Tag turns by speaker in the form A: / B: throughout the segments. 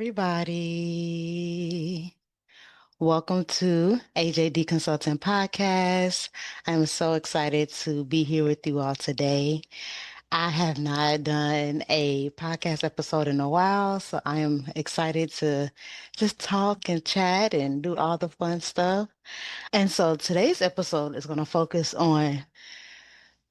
A: everybody. Welcome to AJD Consulting Podcast. I'm so excited to be here with you all today. I have not done a podcast episode in a while, so I am excited to just talk and chat and do all the fun stuff. And so today's episode is going to focus on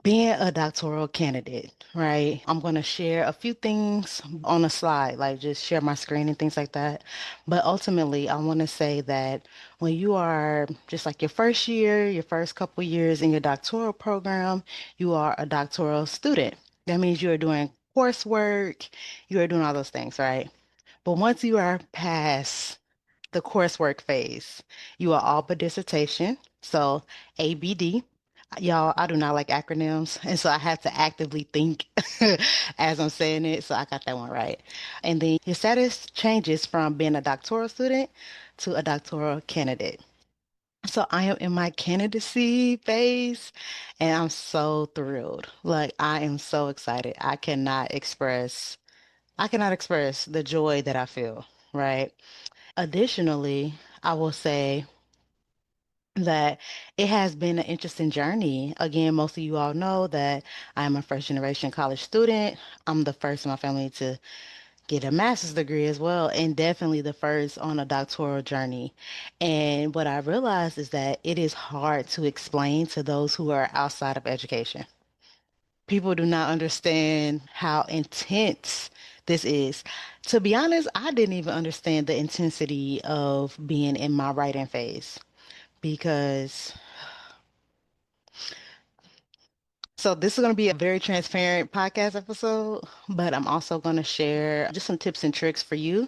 A: being a doctoral candidate, right? I'm going to share a few things on a slide, like just share my screen and things like that. But ultimately, I want to say that when you are just like your first year, your first couple years in your doctoral program, you are a doctoral student. That means you are doing coursework, you are doing all those things, right? But once you are past the coursework phase, you are all but dissertation. So ABD. Y'all, I do not like acronyms, and so I have to actively think as I'm saying it, so I got that one right. And then your status changes from being a doctoral student to a doctoral candidate. So I am in my candidacy phase, and I'm so thrilled. Like I am so excited. I cannot express the joy that I feel, right? Additionally, I will say that it has been an interesting journey. Again, most of you all know that I'm a first generation college student. I'm the first in my family to get a master's degree as well, and definitely the first on a doctoral journey. And what I realized is that it is hard to explain to those who are outside of education. People do not understand how intense this is. To be honest, I didn't even understand the intensity of being in my writing phase because this is going to be a very transparent podcast episode, but I'm also going to share just some tips and tricks for you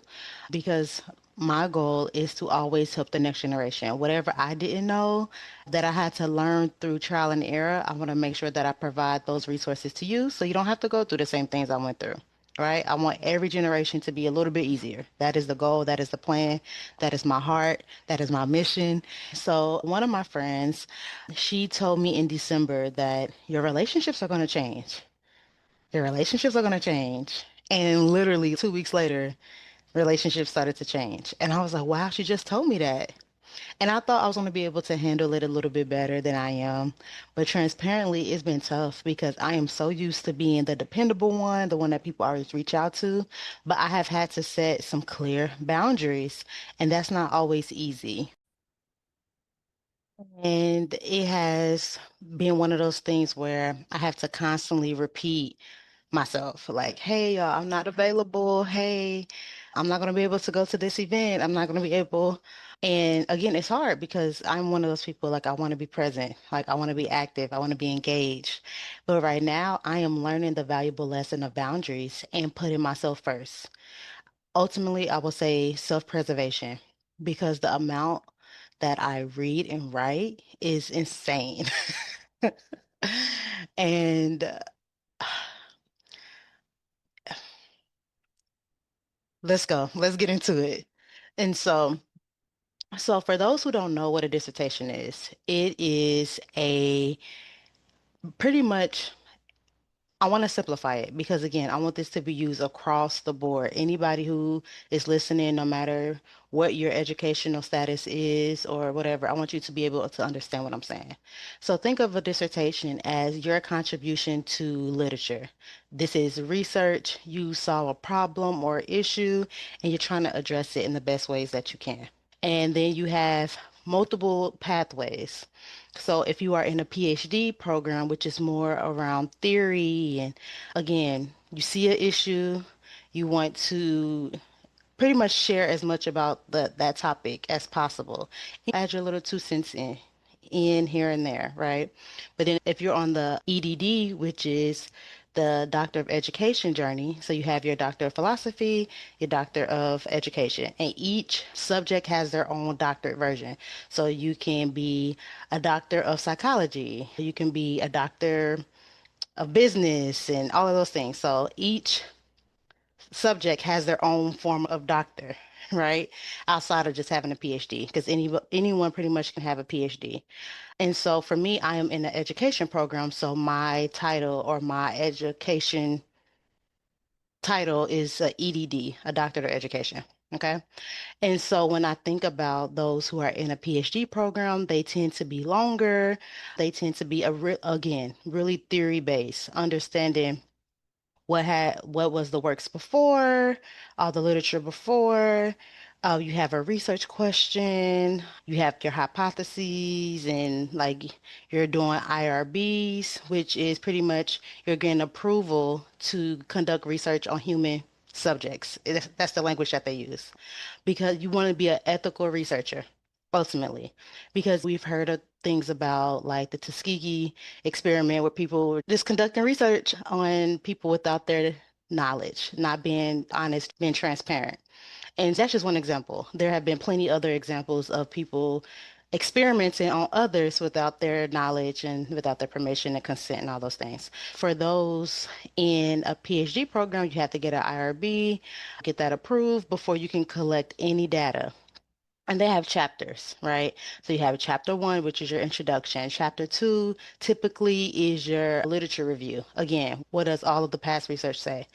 A: because my goal is to always help the next generation. Whatever I didn't know that I had to learn through trial and error, I want to make sure that I provide those resources to you so you don't have to go through the same things I went through. Right? I want every generation to be a little bit easier. That is the goal. That is the plan. That is my heart. That is my mission. So, one of my friends, she told me in December that your relationships are going to change. Your relationships are going to change. And literally 2 weeks later, relationships started to change. And I was like, wow, she just told me that. And I thought I was going to be able to handle it a little bit better than I am. But transparently, it's been tough because I am so used to being the dependable one, the one that people always reach out to. But I have had to set some clear boundaries, and that's not always easy. And it has been one of those things where I have to constantly repeat myself, like, hey, I'm not available. Hey, I'm not going to be able to go to this event. I'm not going to be able. And again, it's hard because I'm one of those people, like, I want to be present, like, I want to be active, I want to be engaged. But right now, I am learning the valuable lesson of boundaries and putting myself first. Ultimately, I will say self-preservation because the amount that I read and write is insane. And let's go. Let's get into it. And so for those who don't know what a dissertation is, it is a pretty much I want to simplify it because again, I want this to be used across the board. Anybody who is listening, no matter what your educational status is or whatever, I want you to be able to understand what I'm saying. So think of a dissertation as your contribution to literature. This is research. You solve a problem or issue, and you're trying to address it in the best ways that you can. And then you have multiple pathways. So if you are in a PhD program, which is more around theory, and again, you see an issue, you want to pretty much share as much about that topic as possible. Add your little 2 cents in here and there, right? But then if you're on the EdD, which is the Doctor of Education journey, so you have your Doctor of Philosophy, your Doctor of Education, and each subject has their own doctorate version. So you can be a Doctor of Psychology, you can be a Doctor of Business, and all of those things. So each subject has their own form of doctor, right? Outside of just having a PhD, because anyone pretty much can have a PhD. And so for me, I am in the education program, so my title or my education title is a EdD, a Doctorate of Education. Okay. And so when I think about those who are in a PhD program, they tend to be longer. They tend to be again, really theory based, understanding what was the works before, all the literature before. You have a research question, you have your hypotheses, and like you're doing IRBs, which is pretty much you're getting approval to conduct research on human subjects. That's the language that they use because you want to be an ethical researcher ultimately, because we've heard of things about like the Tuskegee experiment where people were just conducting research on people without their knowledge, not being honest, being transparent. And that's just one example. There have been plenty other examples of people experimenting on others without their knowledge and without their permission and consent and all those things. For those in a PhD program, you have to get an IRB, get that approved before you can collect any data. And they have chapters, right? So you have chapter one, which is your introduction. Chapter two typically is your literature review. Again, what does all of the past research say?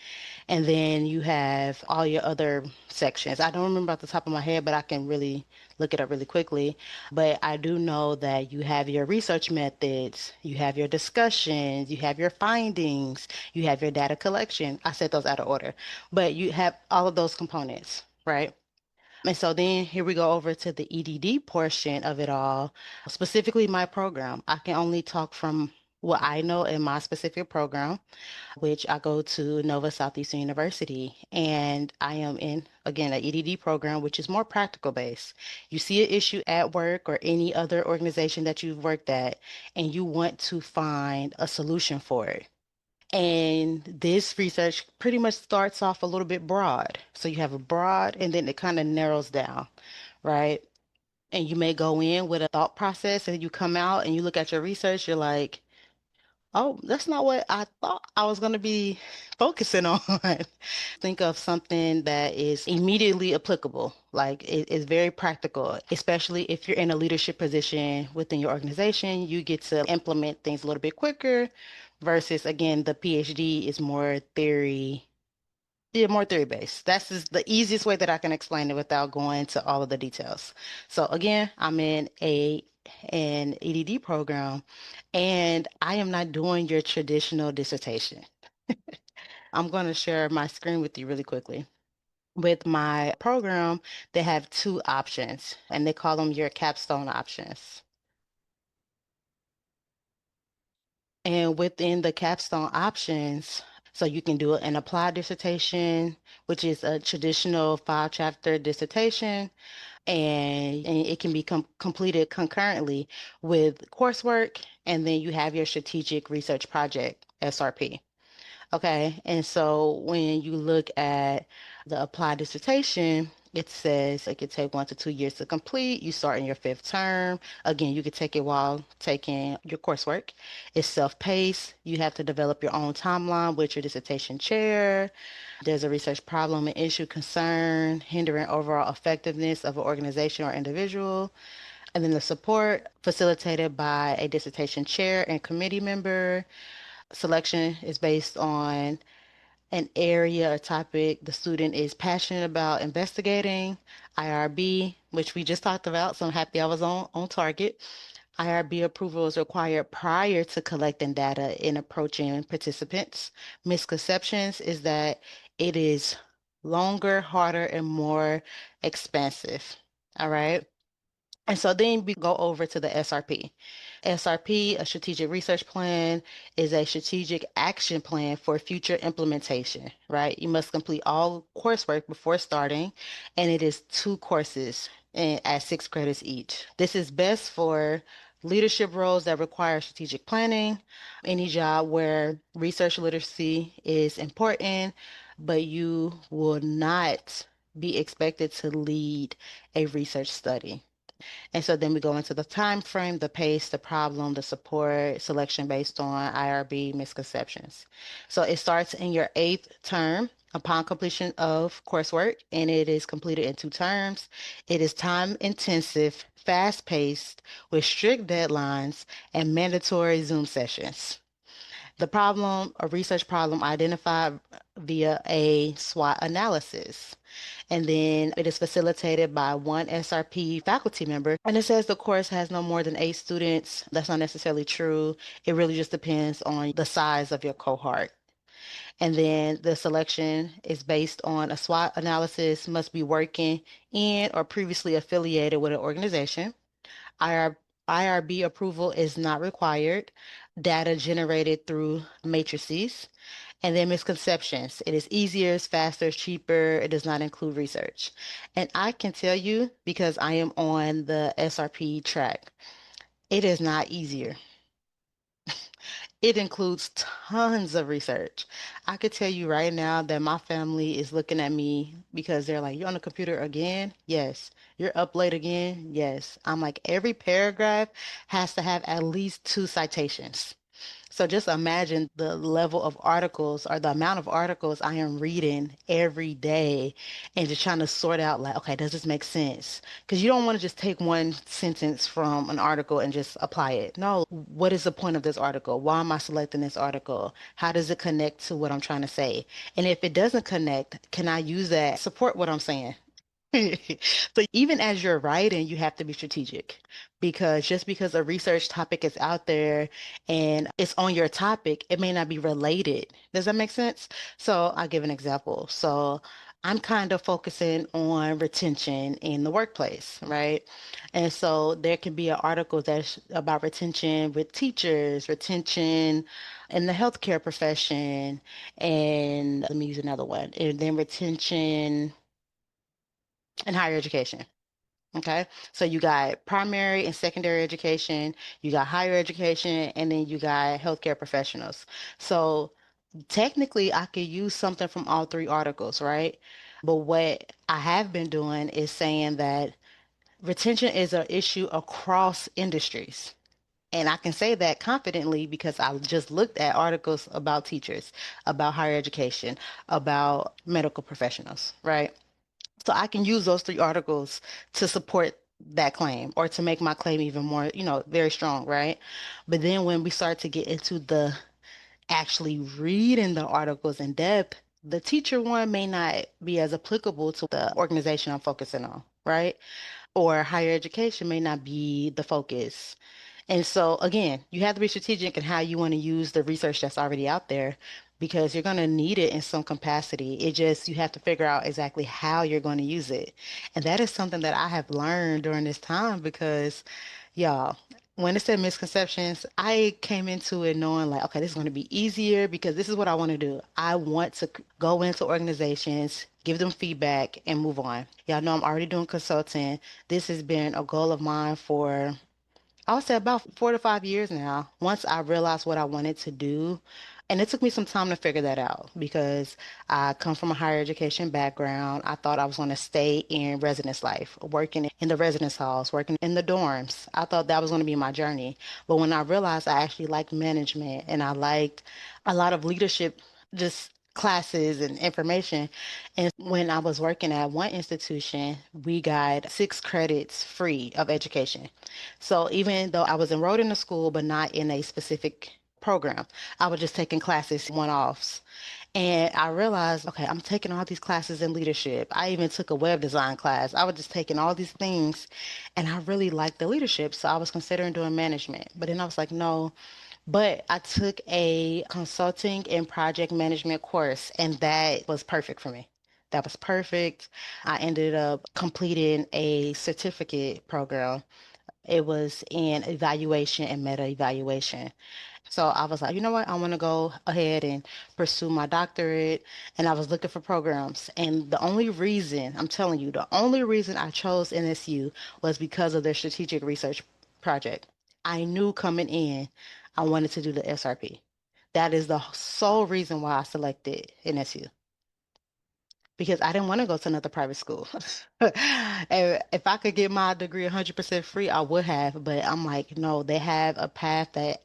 A: And then you have all your other sections. I don't remember off the top of my head, but I can really look it up really quickly. But I do know that you have your research methods, you have your discussions, you have your findings, you have your data collection. I said those out of order, but you have all of those components, right? And so then here we go over to the EdD portion of it all, specifically my program. I can only talk from what I know in my specific program, which I go to Nova Southeastern University. And I am in, again, an EdD program, which is more practical based. You see an issue at work or any other organization that you've worked at, and you want to find a solution for it. And this research pretty much starts off a little bit broad. So you have a broad and then it kind of narrows down, right? And you may go in with a thought process and you come out and you look at your research, you're like, oh, that's not what I thought I was going to be focusing on. Think of something that is immediately applicable. Like it is very practical, especially if you're in a leadership position within your organization, you get to implement things a little bit quicker versus again, the PhD is more theory. Yeah, more theory based. That's just the easiest way that I can explain it without going into all of the details. So again, I'm in an EdD program and I am not doing your traditional dissertation. I'm going to share my screen with you really quickly. With my program, they have two options and they call them your capstone options. And within the capstone options, so you can do an applied dissertation, which is a traditional 5 chapter dissertation, and it can be completed concurrently with coursework. And then you have your strategic research project, SRP. Okay, and so when you look at the applied dissertation, it says it could take 1 to 2 years to complete. You start in your fifth term. Again, you could take it while taking your coursework. It's self-paced. You have to develop your own timeline with your dissertation chair. There's a research problem, an issue, concern, hindering overall effectiveness of an organization or individual. And then the support facilitated by a dissertation chair and committee member. Selection is based on an area or topic the student is passionate about investigating. IRB, which we just talked about, so I'm happy I was on target. IRB approval is required prior to collecting data and approaching participants. Misconceptions is that it is longer, harder, and more expensive. All right. And so then we go over to the SRP. SRP, a strategic research plan, is a strategic action plan for future implementation, right? You must complete all coursework before starting, and it is 2 courses and at 6 credits each. This is best for leadership roles that require strategic planning, any job where research literacy is important, but you will not be expected to lead a research study. And so then we go into the time frame, the pace, the problem, the support, selection based on IRB misconceptions. So it starts in your 8th term upon completion of coursework, and it is completed in 2 terms. It is time intensive, fast paced, with strict deadlines and mandatory Zoom sessions. The problem, a research problem identified via a SWOT analysis. And then it is facilitated by one SRP faculty member. And it says the course has no more than 8 students. That's not necessarily true. It really just depends on the size of your cohort. And then the selection is based on a SWOT analysis, must be working in or previously affiliated with an organization. IR, IRB approval is not required. Data generated through matrices. And then misconceptions. It is easier, it's faster, it's cheaper. It does not include research. And I can tell you, because I am on the SRP track, it is not easier. It includes tons of research. I could tell you right now that my family is looking at me because they're like, "You're on the computer again?" Yes. "You're up late again?" Yes. I'm like, every paragraph has to have at least 2 citations. So just imagine the level of articles or the amount of articles I am reading every day and just trying to sort out like, okay, does this make sense? Because you don't want to just take one sentence from an article and just apply it. No, what is the point of this article? Why am I selecting this article? How does it connect to what I'm trying to say? And if it doesn't connect, can I use that to support what I'm saying? So even as you're writing, you have to be strategic because just because a research topic is out there and it's on your topic, it may not be related. Does that make sense? So I'll give an example. So I'm kind of focusing on retention in the workplace, right? And so there can be an article that's about retention with teachers, retention in the healthcare profession, and let me use another one, and then retention in higher education. Okay. So you got primary and secondary education, you got higher education, and then you got healthcare professionals. So technically, I could use something from all 3 articles, right? But what I have been doing is saying that retention is an issue across industries. And I can say that confidently because I just looked at articles about teachers, about higher education, about medical professionals, right? So I can use those 3 articles to support that claim or to make my claim even more, very strong, right? But then when we start to get into the actually reading the articles in depth, the teacher one may not be as applicable to the organization I'm focusing on, right? Or higher education may not be the focus. And so again, you have to be strategic in how you want to use the research that's already out there because you're going to need it in some capacity. It just, you have to figure out exactly how you're going to use it. And that is something that I have learned during this time because, y'all, when it said misconceptions, I came into it knowing like, okay, this is going to be easier because this is what I want to do. I want to go into organizations, give them feedback, and move on. Y'all know I'm already doing consulting. This has been a goal of mine for I would say about 4 to 5 years now, once I realized what I wanted to do. And it took me some time to figure that out because I come from a higher education background. I thought I was going to stay in residence life, working in the residence halls, working in the dorms. I thought that was going to be my journey. But when I realized I actually liked management and I liked a lot of leadership, just classes and information. And when I was working at one institution, we got 6 credits free of education. So even though I was enrolled in a school, but not in a specific program, I was just taking classes one-offs. And I realized, okay, I'm taking all these classes in leadership. I even took a web design class. I was just taking all these things, and I really liked the leadership. So I was considering doing management. But then I was like, no. But I took a consulting and project management course, and that was perfect for me. That was perfect. I ended up completing a certificate program. It was in evaluation and meta evaluation. So I was like, you know what? I want to go ahead and pursue my doctorate. And I was looking for programs. And the only reason, I'm telling you, the only reason I chose NSU was because of their strategic research project. I knew coming in, I wanted to do the SRP. That is the sole reason why I selected NSU because I didn't want to go to another private school. And if I could get my degree 100% free, I would have. But I'm like, no, they have a path that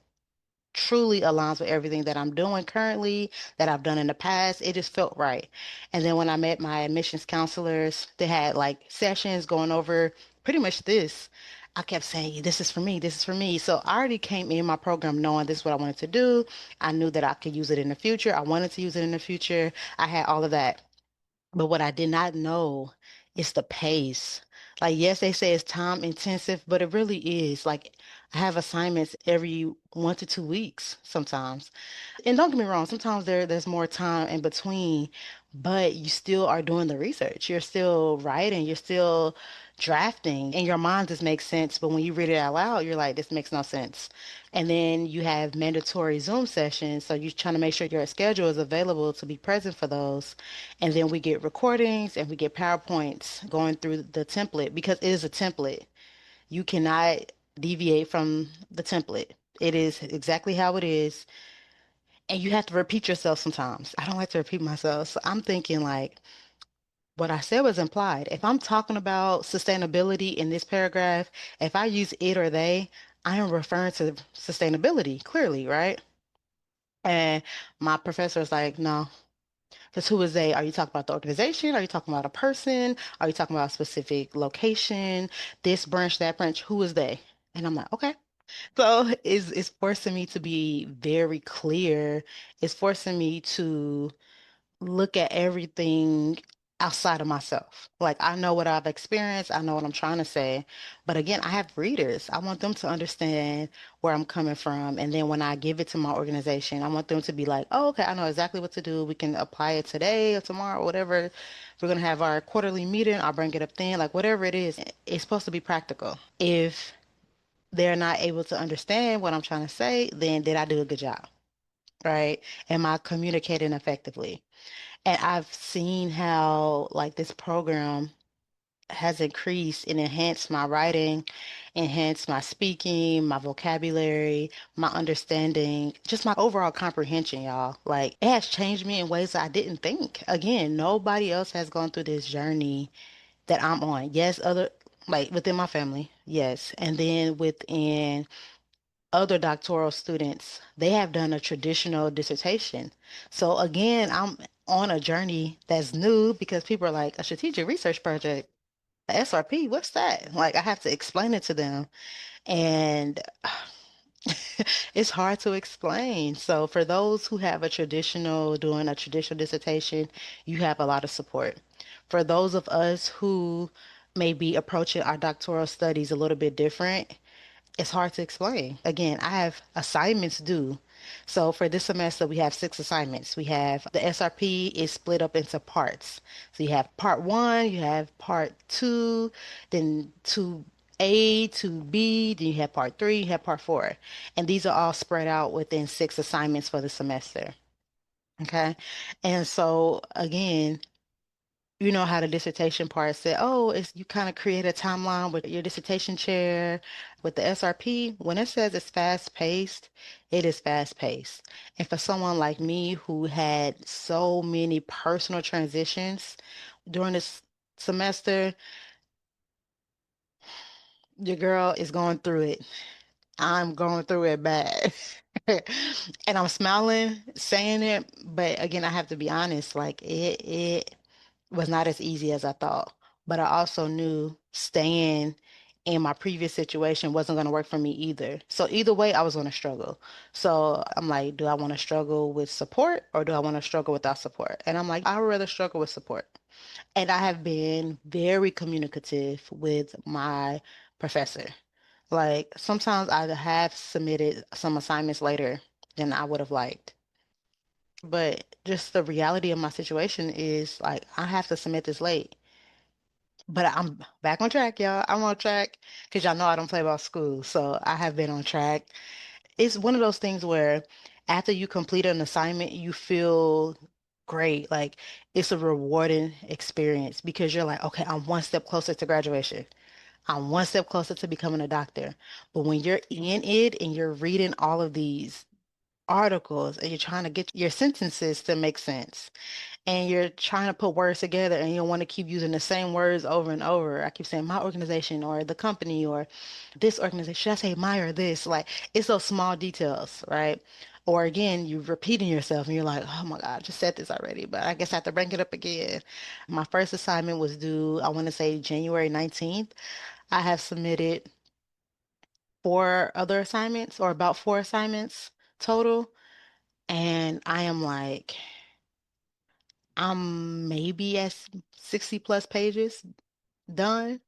A: truly aligns with everything that I'm doing currently, that I've done in the past. It just felt right. And then when I met my admissions counselors, they had like sessions going over pretty much this. I kept saying, this is for me, this is for me. So I already came in my program knowing this is what I wanted to do. I knew that I could use it in the future. I wanted to use it in the future. I had all of that. But what I did not know is the pace. Like, yes, they say it's time intensive, but it really is. Like, I have assignments every 1 to 2 weeks sometimes. And don't get me wrong, sometimes there's more time in between, but you still are doing the research. You're still writing, you're still drafting. In your mind, this makes sense, but when you read it out loud, you're like, this makes no sense. And then you have mandatory Zoom sessions, so you're trying to make sure your schedule is available to be present for those. And then we get recordings and we get PowerPoints going through the template because it is a template. You cannot deviate from the template. It is exactly how it is. And you have to repeat yourself sometimes. I don't like to repeat myself. So I'm thinking like what I said was implied. If I'm talking about sustainability in this paragraph, if I use it or they, I am referring to sustainability clearly, right? And my professor is like, no, because who is they? Are you talking about the organization? Are you talking about a person? Are you talking about a specific location? This branch, that branch? Who is they? And I'm like, okay. So it's forcing me to be very clear. It's forcing me to look at everything outside of myself. Like I know what I've experienced, I know what I'm trying to say. But again, I have readers. I want them to understand where I'm coming from. And then when I give it to my organization, I want them to be like, oh, okay, I know exactly what to do. We can apply it today or tomorrow, whatever. We're gonna have our quarterly meeting. I'll bring it up then. Like whatever it is, it's supposed to be practical. If they're not able to understand what I'm trying to say, then did I do a good job? Right? Am I communicating effectively? And I've seen how like this program has increased and enhanced my writing, enhanced my speaking, my vocabulary, my understanding, just my overall comprehension, y'all. Like it has changed me in ways that I didn't think. Again, nobody else has gone through this journey that I'm on. Yes, other like within my family, yes. And then within other doctoral students, they have done a traditional dissertation. So again, I'm on a journey that's new because people are like, a strategic research project, a SRP, what's that? Like I have to explain it to them. And it's hard to explain. So for those who have doing a traditional dissertation, you have a lot of support. For those of us who may be approaching our doctoral studies a little bit different, it's hard to explain. Again, I have assignments due. So for this semester, we have 6 assignments. We have the SRP is split up into parts. So you have part one, you have part two, then 2A, 2B, then you have part three, you have part four. And these are all spread out within 6 assignments for the semester. Okay. And so again, you know how the dissertation part said, oh, it's you kind of create a timeline with your dissertation chair with the SRP. When it says it's fast paced, it is fast paced. And for someone like me who had so many personal transitions during this semester, your girl is going through it. I'm going through it bad. And I'm smiling saying it, but again, I have to be honest, like it was not as easy as I thought. But I also knew staying in my previous situation wasn't going to work for me either. So either way, I was going to struggle. So I'm like, do I want to struggle with support or do I want to struggle without support? And I'm like, I would rather struggle with support. And I have been very communicative with my professor. Like sometimes I have submitted some assignments later than I would have liked. But just the reality of my situation is like I have to submit this late. But I'm back on track, y'all. I'm on track because y'all know I don't play about school. So I have been on track. It's one of those things where after you complete an assignment, you feel great. Like it's a rewarding experience because you're like, okay, I'm one step closer to graduation. I'm one step closer to becoming a doctor. But when you're in it and you're reading all of these articles and you're trying to get your sentences to make sense and you're trying to put words together and you want to keep using the same words over and over. I keep saying my organization or the company or this organization. Should I say my or this? Like it's those small details, right? Or again, you're repeating yourself and you're like, oh my God, I just said this already, but I guess I have to bring it up again. My first assignment was due, I want to say January 19th. I have submitted. four other assignments or about four assignments total. And I am like, I'm maybe at 60 plus pages done.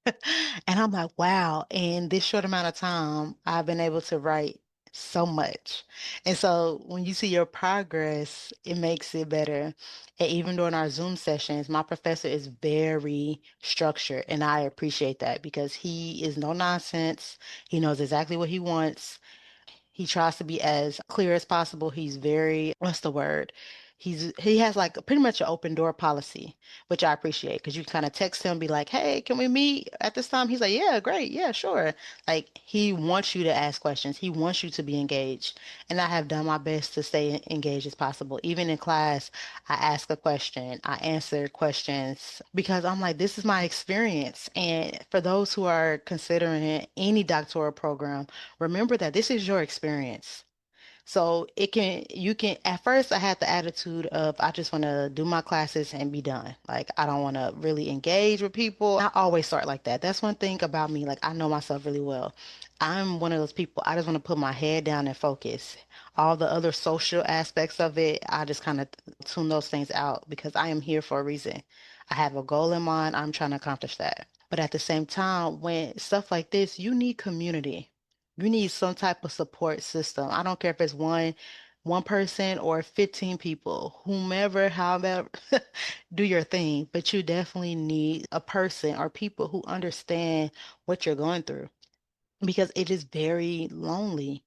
A: And I'm like, wow, in this short amount of time, I've been able to write so much. And so when you see your progress, it makes it better. And even during our Zoom sessions, my professor is very structured, and I appreciate that because he is no nonsense. He knows exactly what he wants. He tries to be as clear as possible. He's very, what's the word? He has like pretty much an open door policy, which I appreciate because you kind of text him, be like, "Hey, can we meet at this time?" He's like, "Yeah, great. Yeah, sure." Like he wants you to ask questions. He wants you to be engaged. And I have done my best to stay engaged as possible. Even in class, I ask a question, I answer questions because I'm like, this is my experience. And for those who are considering any doctoral program, remember that this is your experience. So you can, at first I had the attitude of I just want to do my classes and be done. Like I don't want to really engage with people. I always start like that. That's one thing about me. Like I know myself really well. I'm one of those people, I just want to put my head down and focus. All the other social aspects of it, I just kind of tune those things out because I am here for a reason. I have a goal in mind. I'm trying to accomplish that. But at the same time, when stuff like this, you need community. You need some type of support system. I don't care if it's one person or 15 people, whomever, however, do your thing, but you definitely need a person or people who understand what you're going through because it is very lonely.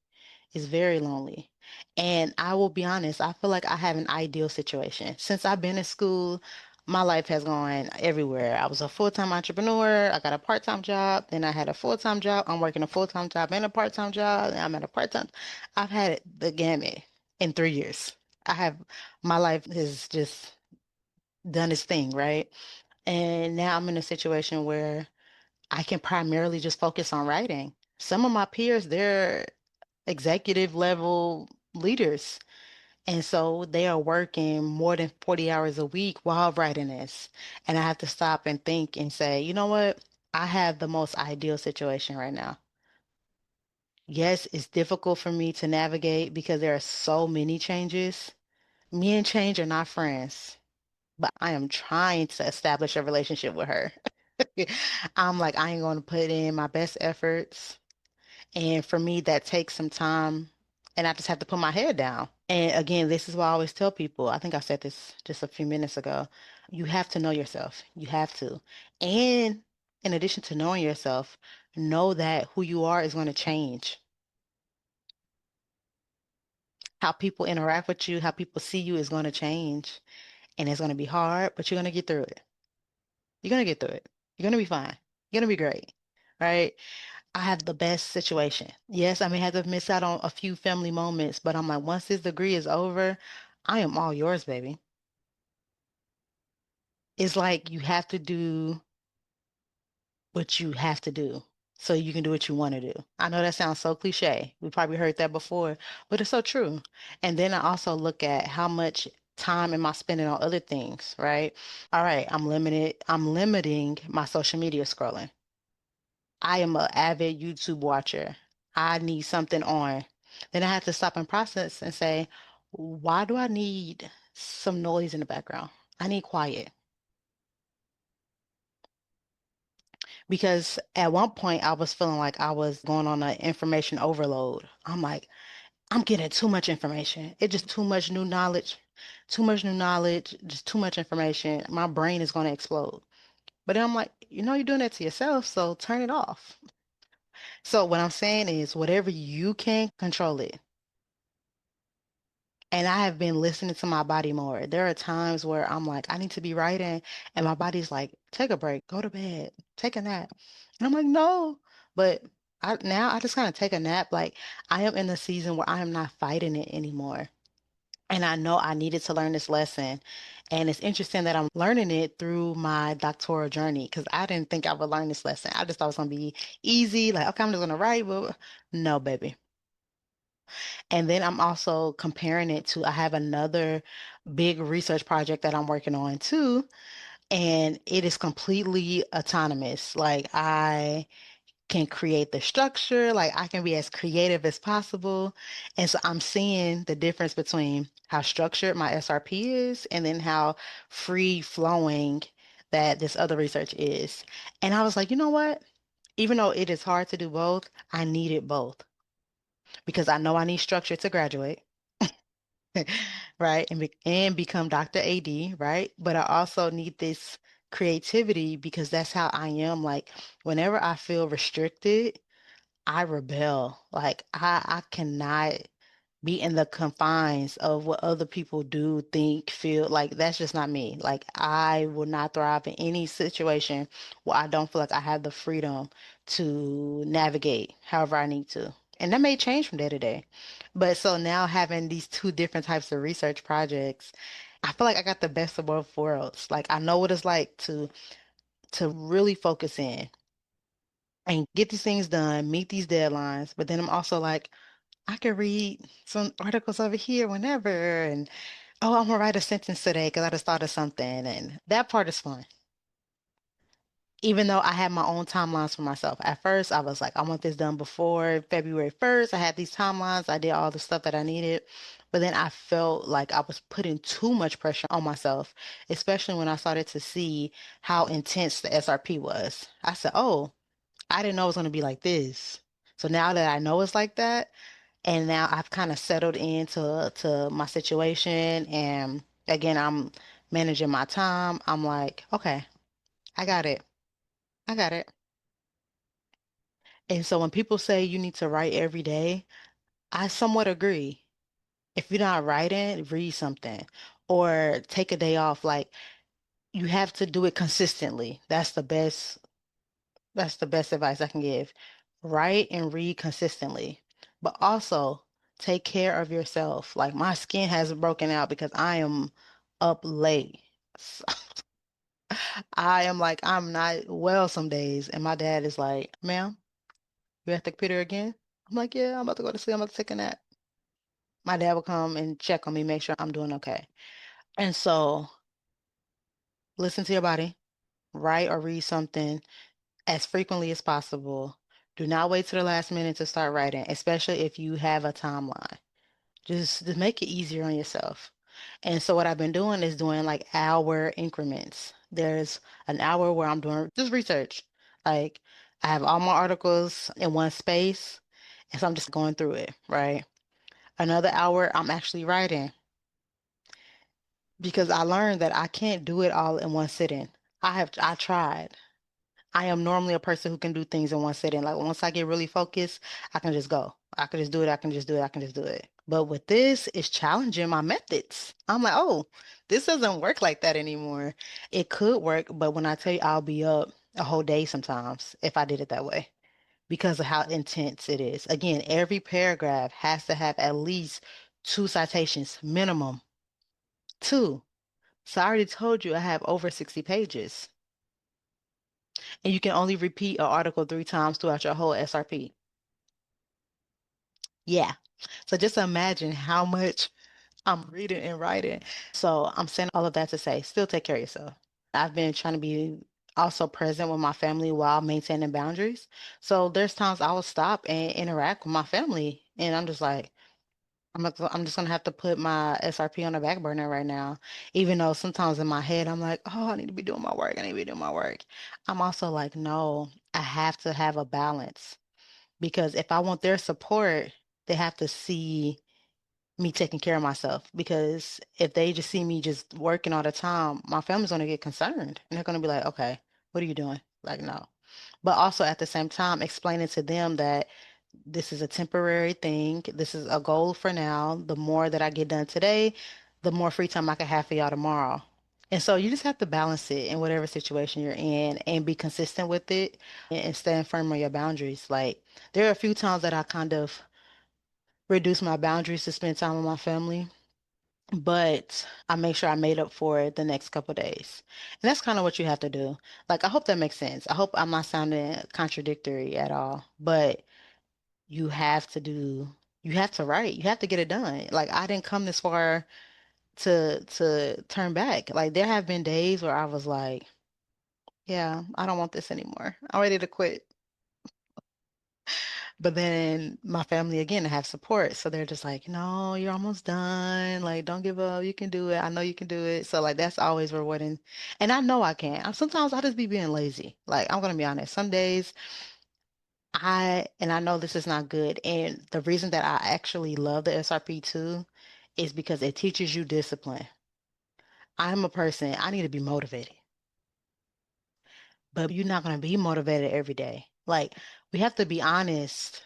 A: It's very lonely. And I will be honest, I feel like I have an ideal situation. Since I've been in school, my life has gone everywhere. I was a full-time entrepreneur. I got a part-time job. Then I had a full-time job. I'm working a full-time job and a part-time job. And I'm at a part-time. I've had it the gamut in 3 years. I have, my life has just done its thing, right? And now I'm in a situation where I can primarily just focus on writing. Some of my peers, they're executive level leaders. And so they are working more than 40 hours a week while writing this. And I have to stop and think and say, you know what? I have the most ideal situation right now. Yes, it's difficult for me to navigate because there are so many changes. Me and change are not friends, but I am trying to establish a relationship with her. I'm like, I ain't going to put in my best efforts. And for me, that takes some time. And I just have to put my head down. And again, this is why I always tell people, I think I said this just a few minutes ago. You have to know yourself. You have to. And in addition to knowing yourself, know that who you are is going to change. How people interact with you, how people see you is going to change. And it's going to be hard, but you're going to get through it. You're going to get through it. You're going to be fine. You're going to be great. Right? I have the best situation. Yes, I may have to miss out on a few family moments, but I'm like, once this degree is over, I am all yours, baby. It's like you have to do what you have to do so you can do what you want to do. I know that sounds so cliche. We probably heard that before, but it's so true. And then I also look at how much time am I spending on other things, right? All right, I'm limiting my social media scrolling. I am an avid YouTube watcher. I need something on. Then I have to stop and process and say, why do I need some noise in the background? I need quiet. Because at one point I was feeling like I was going on an information overload. I'm like, I'm getting too much information. It's just too much new knowledge, just too much information. My brain is going to explode. But then I'm like, you're doing that to yourself, so turn it off. So what I'm saying is whatever you can control it. And I have been listening to my body more. There are times where I'm like, I need to be writing, and my body's like, take a break, go to bed, take a nap. And I'm like, no. But now I just kind of take a nap. Like I am in the season where I am not fighting it anymore. And I know I needed to learn this lesson. And it's interesting that I'm learning it through my doctoral journey because I didn't think I would learn this lesson. I just thought it was going to be easy. Like, okay, I'm just going to write. But no, baby. And then I'm also comparing it to, I have another big research project that I'm working on too, and it is completely autonomous. Like can create the structure, like I can be as creative as possible. And so I'm seeing the difference between how structured my SRP is and then how free flowing that this other research is. And I was like, you know what? Even though it is hard to do both, I needed both because I know I need structure to graduate, right? And become Dr. AD, right? But I also need this creativity because that's how I am. Like whenever I feel restricted, I rebel. Like I cannot be in the confines of what other people do, think, feel. Like that's just not me. Like I will not thrive in any situation where I don't feel like I have the freedom to navigate however I need to. And that may change from day to day. But so now having these two different types of research projects, I feel like I got the best of both worlds. Like I know what it's like to really focus in and get these things done, meet these deadlines, but then I'm also like, I could read some articles over here whenever, and oh, I'm gonna write a sentence today because I just thought of something, and that part is fun. Even though I had my own timelines for myself. At first, I was like, I want this done before February 1st. I had these timelines. I did all the stuff that I needed. But then I felt like I was putting too much pressure on myself, especially when I started to see how intense the SRP was. I said, oh, I didn't know it was going to be like this. So now that I know it's like that, and now I've kind of settled into my situation, and again, I'm managing my time. I'm like, okay, I got it. I got it. And so when people say you need to write every day, I somewhat agree. If you're not writing, read something or take a day off. Like you have to do it consistently. That's the best advice I can give. Write and read consistently, but also take care of yourself. Like my skin has broken out because I am up late. So I am like, I'm not well some days. And my dad is like, ma'am, you at the computer again? I'm like, yeah, I'm about to go to sleep. I'm about to take a nap. My dad will come and check on me, make sure I'm doing okay. And so listen to your body, write or read something as frequently as possible. Do not wait till the last minute to start writing, especially if you have a timeline. Just make it easier on yourself. And so what I've been doing is doing like hour increments. There's an hour where I'm doing just research. Like I have all my articles in one space, and so I'm just going through it, right? Another hour I'm actually writing because I learned that I can't do it all in one sitting. I tried. I am normally a person who can do things in one sitting. Like once I get really focused, I can just go. I can just do it. I can just do it. I can just do it. But with this, it's challenging my methods. I'm like, oh, this doesn't work like that anymore. It could work, but when I tell you I'll be up a whole day sometimes if I did it that way because of how intense it is. Again, every paragraph has to have at least two citations minimum. Two. So I already told you I have over 60 pages. And you can only repeat an article 3 times throughout your whole SRP. Yeah. So just imagine how much I'm reading and writing. So I'm saying all of that to say, still take care of yourself. I've been trying to be also present with my family while maintaining boundaries. So there's times I will stop and interact with my family. And I'm just like, I'm just gonna have to put my SRP on the back burner right now. Even though sometimes in my head I'm like, oh, I need to be doing my work. I need to be doing my work. I'm also like, no, I have to have a balance because if I want their support, they have to see me taking care of myself. Because if they just see me just working all the time, my family's gonna get concerned and they're gonna be like, okay, what are you doing? Like, no. But also at the same time, explaining to them that this is a temporary thing. This is a goal for now. The more that I get done today, the more free time I can have for y'all tomorrow. And so you just have to balance it in whatever situation you're in and be consistent with it and stand firm on your boundaries. Like there are a few times that I kind of reduce my boundaries to spend time with my family, but I make sure I made up for it the next couple of days. And that's kind of what you have to do. Like I hope that makes sense. I hope I'm not sounding contradictory at all, but you have to do you have to write. You have to get it done. Like I didn't come this far to turn back. Like there have been days where I was like, yeah, I don't want this anymore. I'm ready to quit. But then my family again have support. So they're just like, no, you're almost done. Like, don't give up. You can do it. I know you can do it. So like that's always rewarding. And I know I can. Sometimes I just be being lazy. Like, I'm gonna be honest. Some days and I know this is not good. And the reason that I actually love the SRP too is because it teaches you discipline. I'm a person, I need to be motivated, but you're not going to be motivated every day. Like, we have to be honest.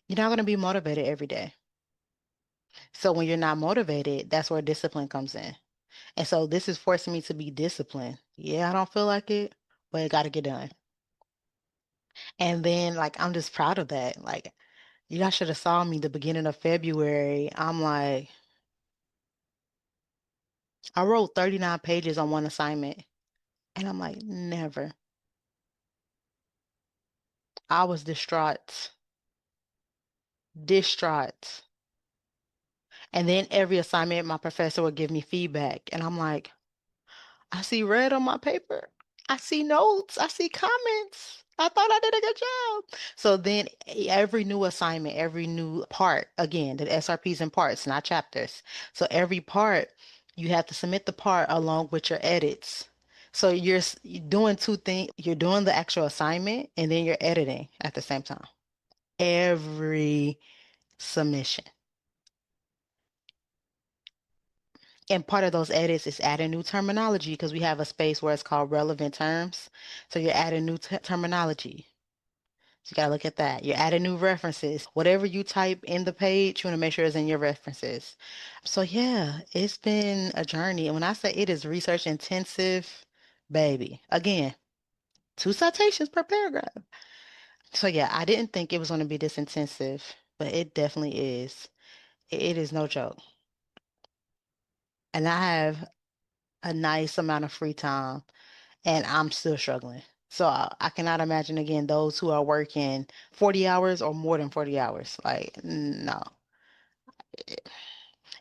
A: You're not going to be motivated every day. So when you're not motivated, that's where discipline comes in. And so this is forcing me to be disciplined. Yeah, I don't feel like it, but it got to get done. And then, like, I'm just proud of that. Like, you guys should have saw me the beginning of February. I'm like, I wrote 39 pages on one assignment. And I'm like, never. I was distraught, distraught. And then every assignment, my professor would give me feedback. And I'm like, I see red on my paper. I see notes. I see comments. I thought I did a good job. So then every new assignment, every new part, again, the SRPs in parts, not chapters. So every part, you have to submit the part along with your edits. So you're doing two things. You're doing the actual assignment and then you're editing at the same time. Every submission. And part of those edits is adding new terminology because we have a space where it's called relevant terms. So you're adding new terminology. So you gotta look at that. You're adding new references. Whatever you type in the page, you want to make sure it's in your references. So yeah, it's been a journey. And when I say it is research intensive, baby, again, two citations per paragraph. So yeah, I didn't think it was going to be this intensive, but it definitely is. It is no joke. And I have a nice amount of free time and I'm still struggling. So I cannot imagine again those who are working 40 hours or more than 40 hours. Like, no,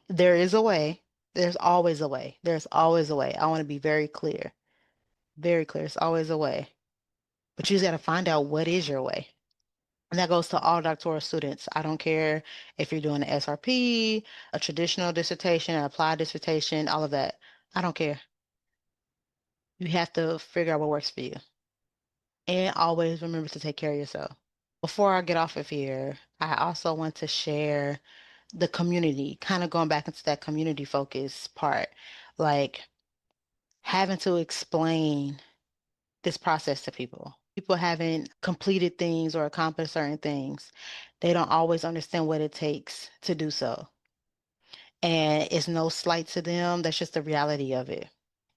A: there is a way. There's always a way. There's always a way. I want to be very clear. Very clear. It's always a way. But you just got to find out what is your way. And that goes to all doctoral students. I don't care if you're doing an SRP, a traditional dissertation, an applied dissertation, all of that. I don't care. You have to figure out what works for you. And always remember to take care of yourself. Before I get off of here, I also want to share the community, kind of going back into that community focus part, like having to explain this process to people. People haven't completed things or accomplished certain things. They don't always understand what it takes to do so. And it's no slight to them. That's just the reality of it.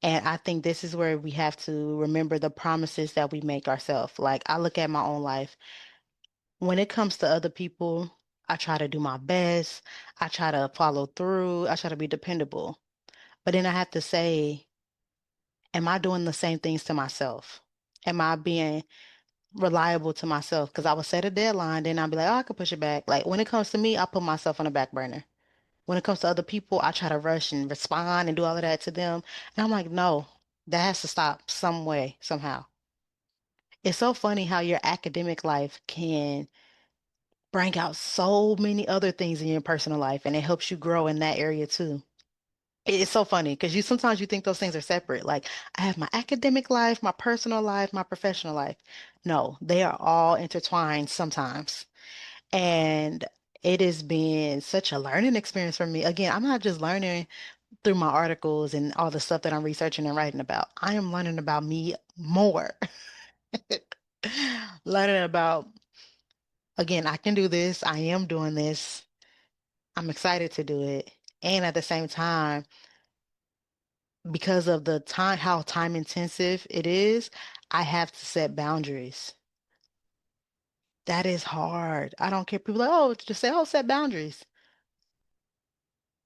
A: And I think this is where we have to remember the promises that we make ourselves. Like I look at my own life. When it comes to other people, I try to do my best. I try to follow through. I try to be dependable. But then I have to say, am I doing the same things to myself? Am I being reliable to myself? Because I will set a deadline, then I'll be like, oh, I can push it back. Like when it comes to me, I put myself on the back burner. When it comes to other people, I try to rush and respond and do all of that to them. And I'm like, no, that has to stop some way, somehow. It's so funny how your academic life can bring out so many other things in your personal life and it helps you grow in that area too. It's so funny because you sometimes you think those things are separate. Like I have my academic life, my personal life, my professional life. No, they are all intertwined sometimes. And it has been such a learning experience for me. Again, I'm not just learning through my articles and all the stuff that I'm researching and writing about. I am learning about me more. Learning about, again, I can do this. I am doing this. I'm excited to do it. And at the same time, because of the time, how time intensive it is, I have to set boundaries. That is hard. I don't care. People are like, oh, just say, oh, set boundaries.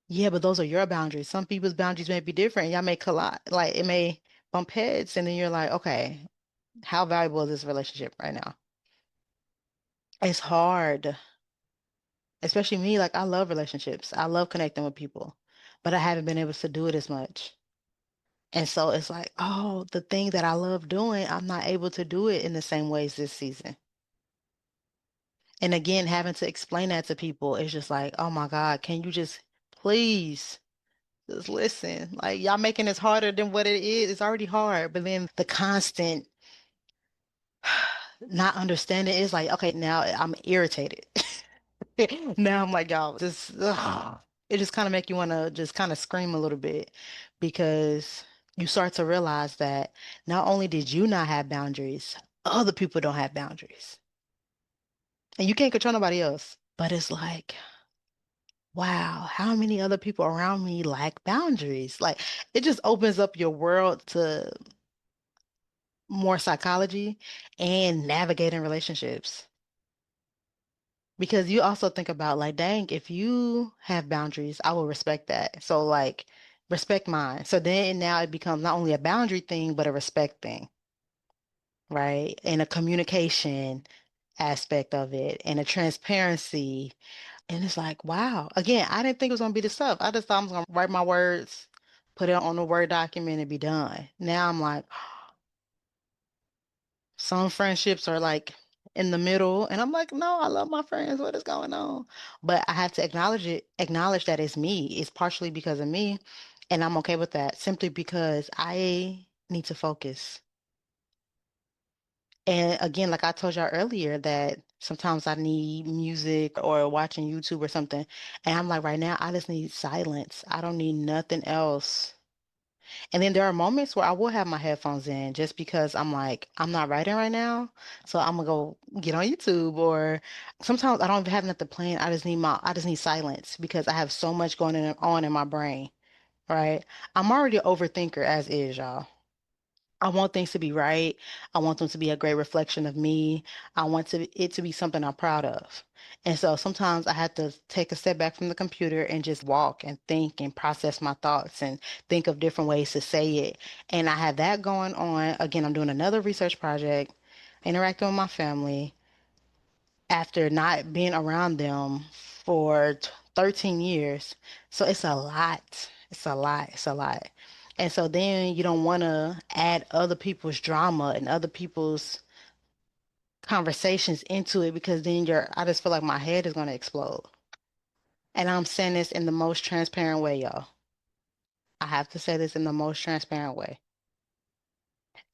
A: Yeah, but those are your boundaries. Some people's boundaries may be different. Y'all may collide, like it may bump heads, and then you're like, okay, how valuable is this relationship right now? It's hard, especially me. Like, I love relationships. I love connecting with people, but I haven't been able to do it as much. And so it's like, oh, the thing that I love doing, I'm not able to do it in the same ways this season. And again, having to explain that to people is just like, oh my God, can you just please just listen? Like y'all making this harder than what it is. It's already hard, but then the constant not understanding is like, okay, now I'm irritated. Now I'm like, y'all, just it just kind of make you want to just kind of scream a little bit because you start to realize that not only did you not have boundaries, other people don't have boundaries. And you can't control nobody else. But it's like, wow, how many other people around me lack boundaries? Like it just opens up your world to more psychology and navigating relationships. Because you also think about like, dang, if you have boundaries, I will respect that. So like respect mine. So then now it becomes not only a boundary thing, but a respect thing, right? And a communication aspect of it and a transparency. And it's like, wow. Again, I didn't think it was gonna be this stuff. I just thought I was gonna write my words, put it on a Word document and be done. Now I'm like, some friendships are like in the middle, and I'm like, no, I love my friends. What is going on? But I have to acknowledge it, acknowledge that it's me. It's partially because of me, and I'm okay with that simply because I need to focus. And again, like I told y'all earlier, that sometimes I need music or watching YouTube or something. And I'm like, right now, I just need silence. I don't need nothing else. And then there are moments where I will have my headphones in just because I'm like, I'm not writing right now. So I'm gonna go get on YouTube or sometimes I don't even have nothing playing. I just need silence because I have so much on in my brain, right? I'm already an overthinker as is, y'all. I want things to be right. I want them to be a great reflection of me. It to be something I'm proud of. And so sometimes I have to take a step back from the computer and just walk and think and process my thoughts and think of different ways to say it. And I have that going on. Again, I'm doing another research project, interacting with my family after not being around them for 13 years. So it's a lot. It's a lot. It's a lot. And so then you don't want to add other people's drama and other people's conversations into it because then I just feel like my head is going to explode. And I'm saying this in the most transparent way, y'all. I have to say this in the most transparent way.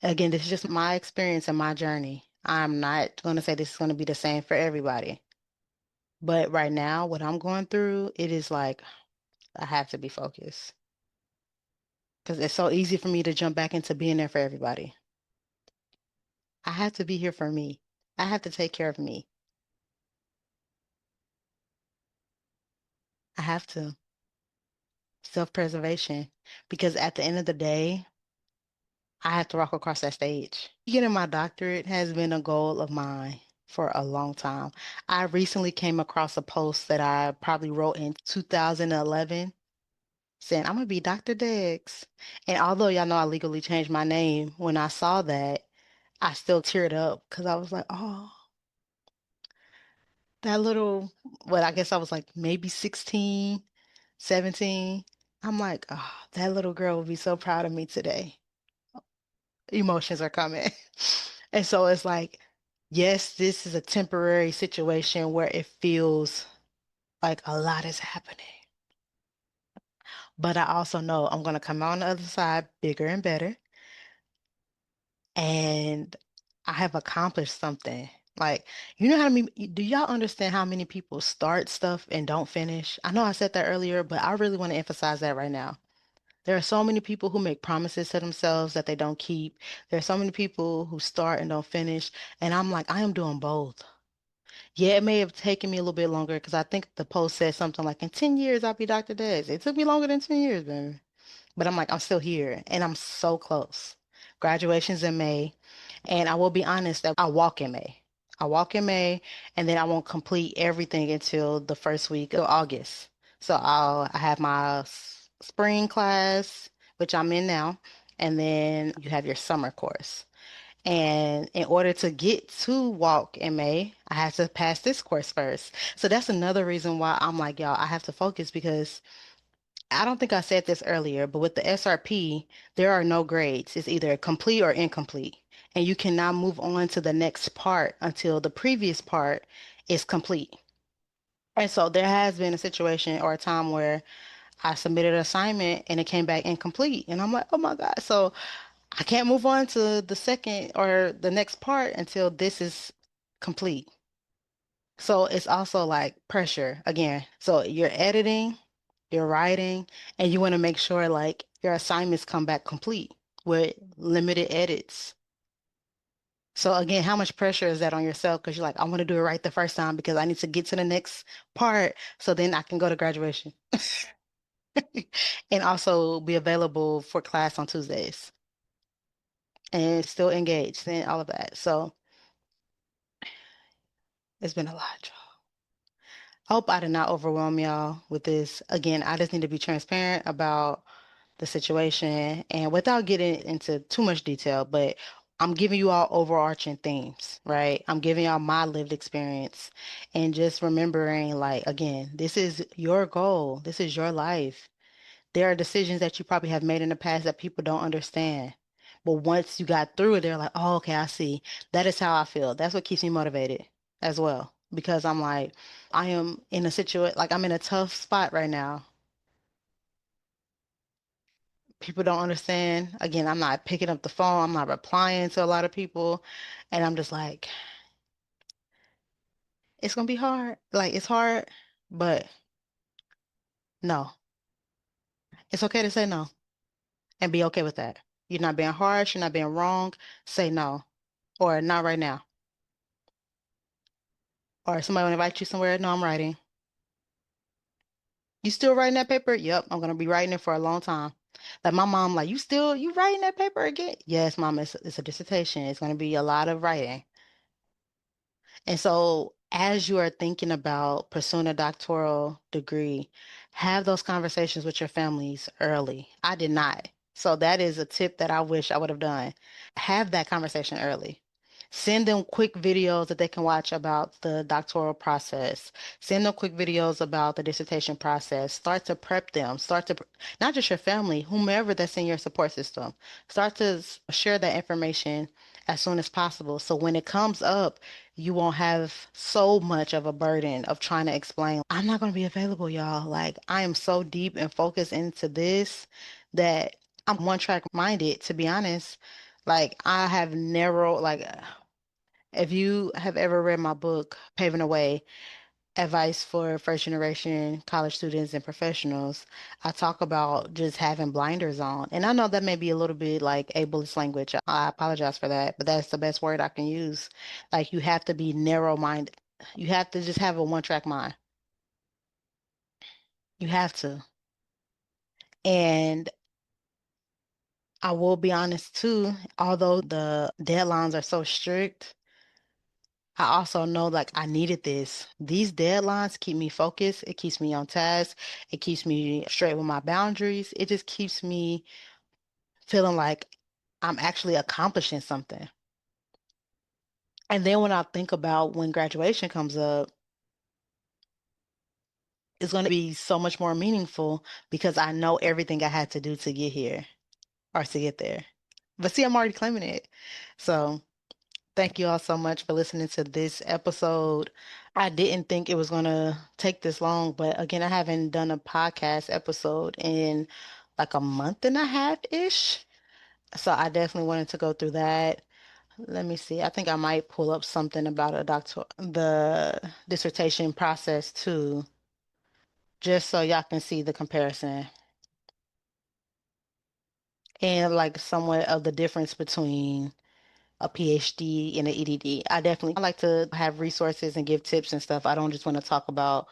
A: Again, this is just my experience and my journey. I'm not going to say this is going to be the same for everybody. But right now, what I'm going through, it is like I have to be focused because it's so easy for me to jump back into being there for everybody. I have to be here for me. I have to take care of me. I have to. Self-preservation. Because at the end of the day, I have to walk across that stage. Getting my doctorate has been a goal of mine for a long time. I recently came across a post that I probably wrote in 2011 saying, I'm gonna be Dr. Dex. And although y'all know I legally changed my name, when I saw that, I still teared up because I was like, oh, that little, well, I guess I was like maybe 16, 17. I'm like, oh, that little girl will be so proud of me today. Emotions are coming. And so it's like, yes, this is a temporary situation where it feels like a lot is happening. But I also know I'm going to come out on the other side bigger and better. And I have accomplished something. Like, you know how many, do y'all understand how many people start stuff and don't finish? I know I said that earlier, but I really want to emphasize that right now. There are so many people who make promises to themselves that they don't keep. There are so many people who start and don't finish. And I'm like, I am doing both. Yeah, it may have taken me a little bit longer because I think the post said something like, in 10 years, I'll be Dr. Des. It took me longer than 10 years, baby. But I'm like, I'm still here and I'm so close. Graduation's in May. And I will be honest that I walk in May. I walk in May and then I won't complete everything until the first week of August. So I have my spring class, which I'm in now, and then you have your summer course. And in order to get to walk in May, I have to pass this course first. So that's another reason why I'm like, y'all, I have to focus because I don't think I said this earlier, but with the SRP, there are no grades. It's either complete or incomplete. And you cannot move on to the next part until the previous part is complete. And so there has been a situation or a time where I submitted an assignment and it came back incomplete. And I'm like, oh my God. So I can't move on to the second or the next part until this is complete. So it's also like pressure again. So you're editing, you're writing, and you want to make sure like your assignments come back complete with limited edits. So again, how much pressure is that on yourself? Because you're like, I want to do it right the first time because I need to get to the next part so then I can go to graduation and also be available for class on Tuesdays and still engaged and all of that. So it's been a lot, y'all. I hope I did not overwhelm y'all with this. Again, I just need to be transparent about the situation and without getting into too much detail, but I'm giving you all overarching themes, right? I'm giving y'all my lived experience and just remembering, like, again, this is your goal, this is your life. There are decisions that you probably have made in the past that people don't understand. But once you got through it, they're like, oh, okay, I see. That is how I feel. That's what keeps me motivated as well. Because I'm like, I am in a situation, like, I'm in a tough spot right now. People don't understand. Again, I'm not picking up the phone. I'm not replying to a lot of people. And I'm just like, it's gonna be hard. Like, it's hard, but no. It's okay to say no and be okay with that. You're not being harsh, you're not being wrong. Say no. Or not right now. Or somebody will invite you somewhere. No, I'm writing. You still writing that paper? Yep, I'm gonna be writing it for a long time. Like my mom, like, you writing that paper again? Yes, mom, it's a dissertation. It's gonna be a lot of writing. And so, as you are thinking about pursuing a doctoral degree, have those conversations with your families early. I did not. So, that is a tip that I wish I would have done. Have that conversation early. Send them quick videos that they can watch about the doctoral process. Send them quick videos about the dissertation process. Start to prep them. Not just your family, whomever that's in your support system. Start to share that information as soon as possible. So when it comes up, you won't have so much of a burden of trying to explain. I'm not going to be available, y'all. Like, I am so deep and focused into this that I'm one track minded, to be honest. Like, I have narrow, like, if you have ever read my book, Paving the Way, Advice for First Generation College Students and Professionals, I talk about just having blinders on. And I know that may be a little bit like ableist language. I apologize for that, but that's the best word I can use. Like, you have to be narrow-minded. You have to just have a one-track mind. You have to. And I will be honest too, although the deadlines are so strict, I also know like I needed this. These deadlines keep me focused. It keeps me on task. It keeps me straight with my boundaries. It just keeps me feeling like I'm actually accomplishing something. And then when I think about when graduation comes up, it's going to be so much more meaningful because I know everything I had to do to get here or to get there. But see, I'm already claiming it. So thank you all so much for listening to this episode. I didn't think it was going to take this long, but again, I haven't done a podcast episode in like a month and a half-ish. So I definitely wanted to go through that. Let me see. I think I might pull up something about the dissertation process too, just so y'all can see the comparison and like somewhat of the difference between a PhD and an EDD. I definitely like to have resources and give tips and stuff. I don't just want to talk about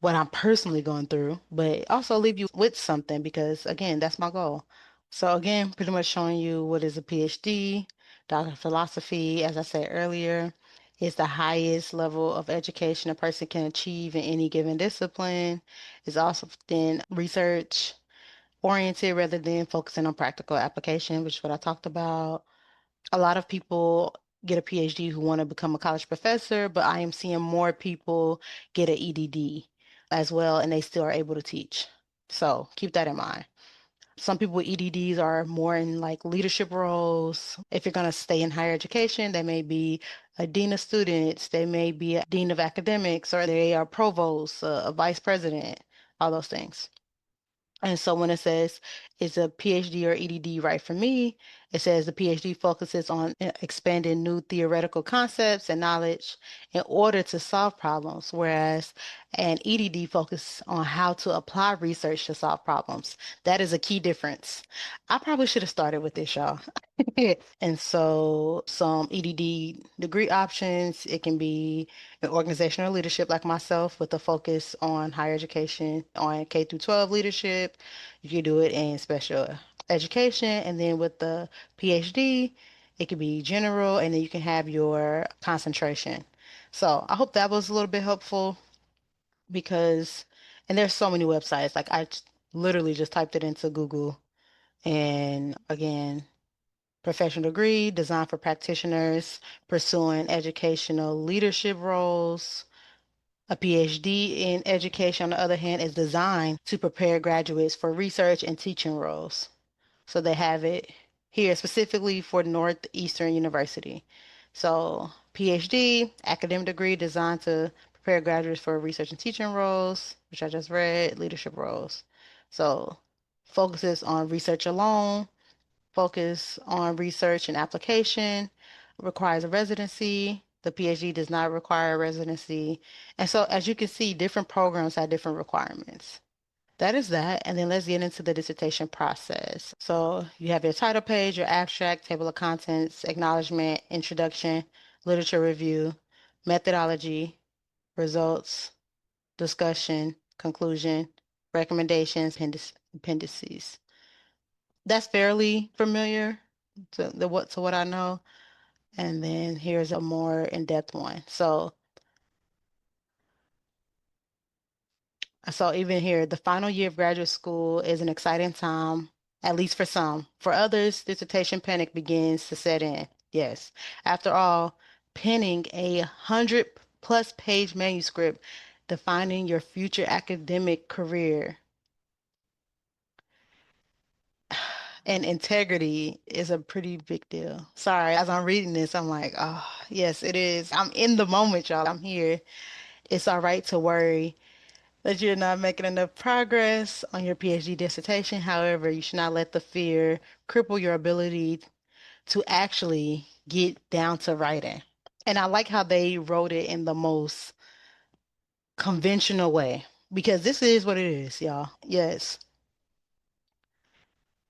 A: what I'm personally going through, but also leave you with something because again, that's my goal. So again, pretty much showing you what is a PhD, Doctor of Philosophy, as I said earlier, is the highest level of education a person can achieve in any given discipline. It's also then research oriented rather than focusing on practical application, which is what I talked about. A lot of people get a PhD who want to become a college professor, but I am seeing more people get an EDD as well, and they still are able to teach. So keep that in mind. Some people with EDDs are more in like leadership roles. If you're going to stay in higher education, they may be a dean of students, they may be a dean of academics, or they are provost, a vice president, all those things. And so when it says, is a PhD or EdD right for me? It says the PhD focuses on expanding new theoretical concepts and knowledge in order to solve problems, whereas an EdD focuses on how to apply research to solve problems. That is a key difference. I probably should have started with this, y'all. And so some EdD degree options, it can be in organizational leadership like myself with a focus on higher education, on K through 12 leadership. You can do it in special education, and then with the PhD, it could be general, and then you can have your concentration. So I hope that was a little bit helpful because, and there's so many websites. Like literally just typed it into Google, and again, professional degree designed for practitioners pursuing educational leadership roles. A PhD in education, on the other hand, is designed to prepare graduates for research and teaching roles. So they have it here specifically for Northeastern University. So PhD, academic degree designed to prepare graduates for research and teaching roles, which I just read, leadership roles. So focuses on research alone, focus on research and application, requires a residency. The PhD does not require a residency. And so, as you can see, different programs have different requirements. That is that. And then let's get into the dissertation process. So you have your title page, your abstract, table of contents, acknowledgement, introduction, literature review, methodology, results, discussion, conclusion, recommendations, appendices. That's fairly familiar to what I know. And then here's a more in-depth one. So even here, the final year of graduate school is an exciting time, at least for some. For others, dissertation panic begins to set in. Yes. After all, penning 100+ page manuscript defining your future academic career and integrity is a pretty big deal. Sorry, as I'm reading this, I'm like, oh, yes, it is. I'm in the moment, y'all. I'm here. It's all right to worry that you're not making enough progress on your PhD dissertation. However, you should not let the fear cripple your ability to actually get down to writing. And I like how they wrote it in the most conventional way because this is what it is, y'all. Yes.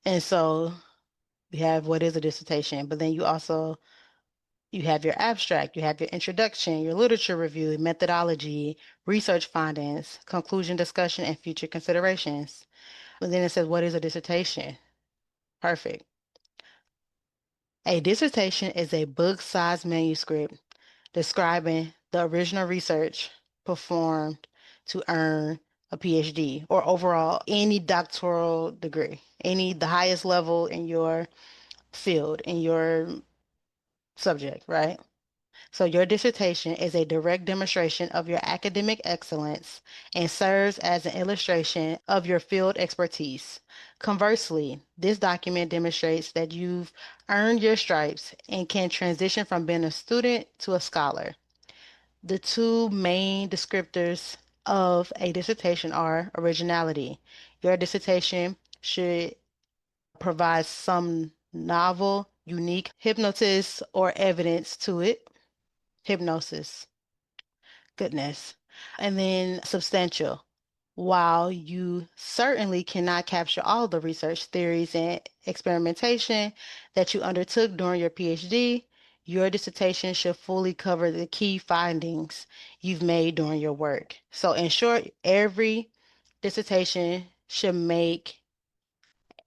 A: And so we have what is a dissertation, but then you have your abstract, you have your introduction, your literature review, methodology, research findings, conclusion discussion, and future considerations. And then it says, what is a dissertation? Perfect. A dissertation is a book-sized manuscript describing the original research performed to earn a PhD or overall any doctoral degree, the highest level in your field, in your subject, right? So your dissertation is a direct demonstration of your academic excellence and serves as an illustration of your field expertise. Conversely, this document demonstrates that you've earned your stripes and can transition from being a student to a scholar. The two main descriptors of a dissertation are originality. Your dissertation should provide some novel, unique hypnosis or evidence to it. Hypnosis. Goodness. And then substantial. While you certainly cannot capture all the research theories and experimentation that you undertook during your PhD, your dissertation should fully cover the key findings you've made during your work. So, in short, every dissertation should make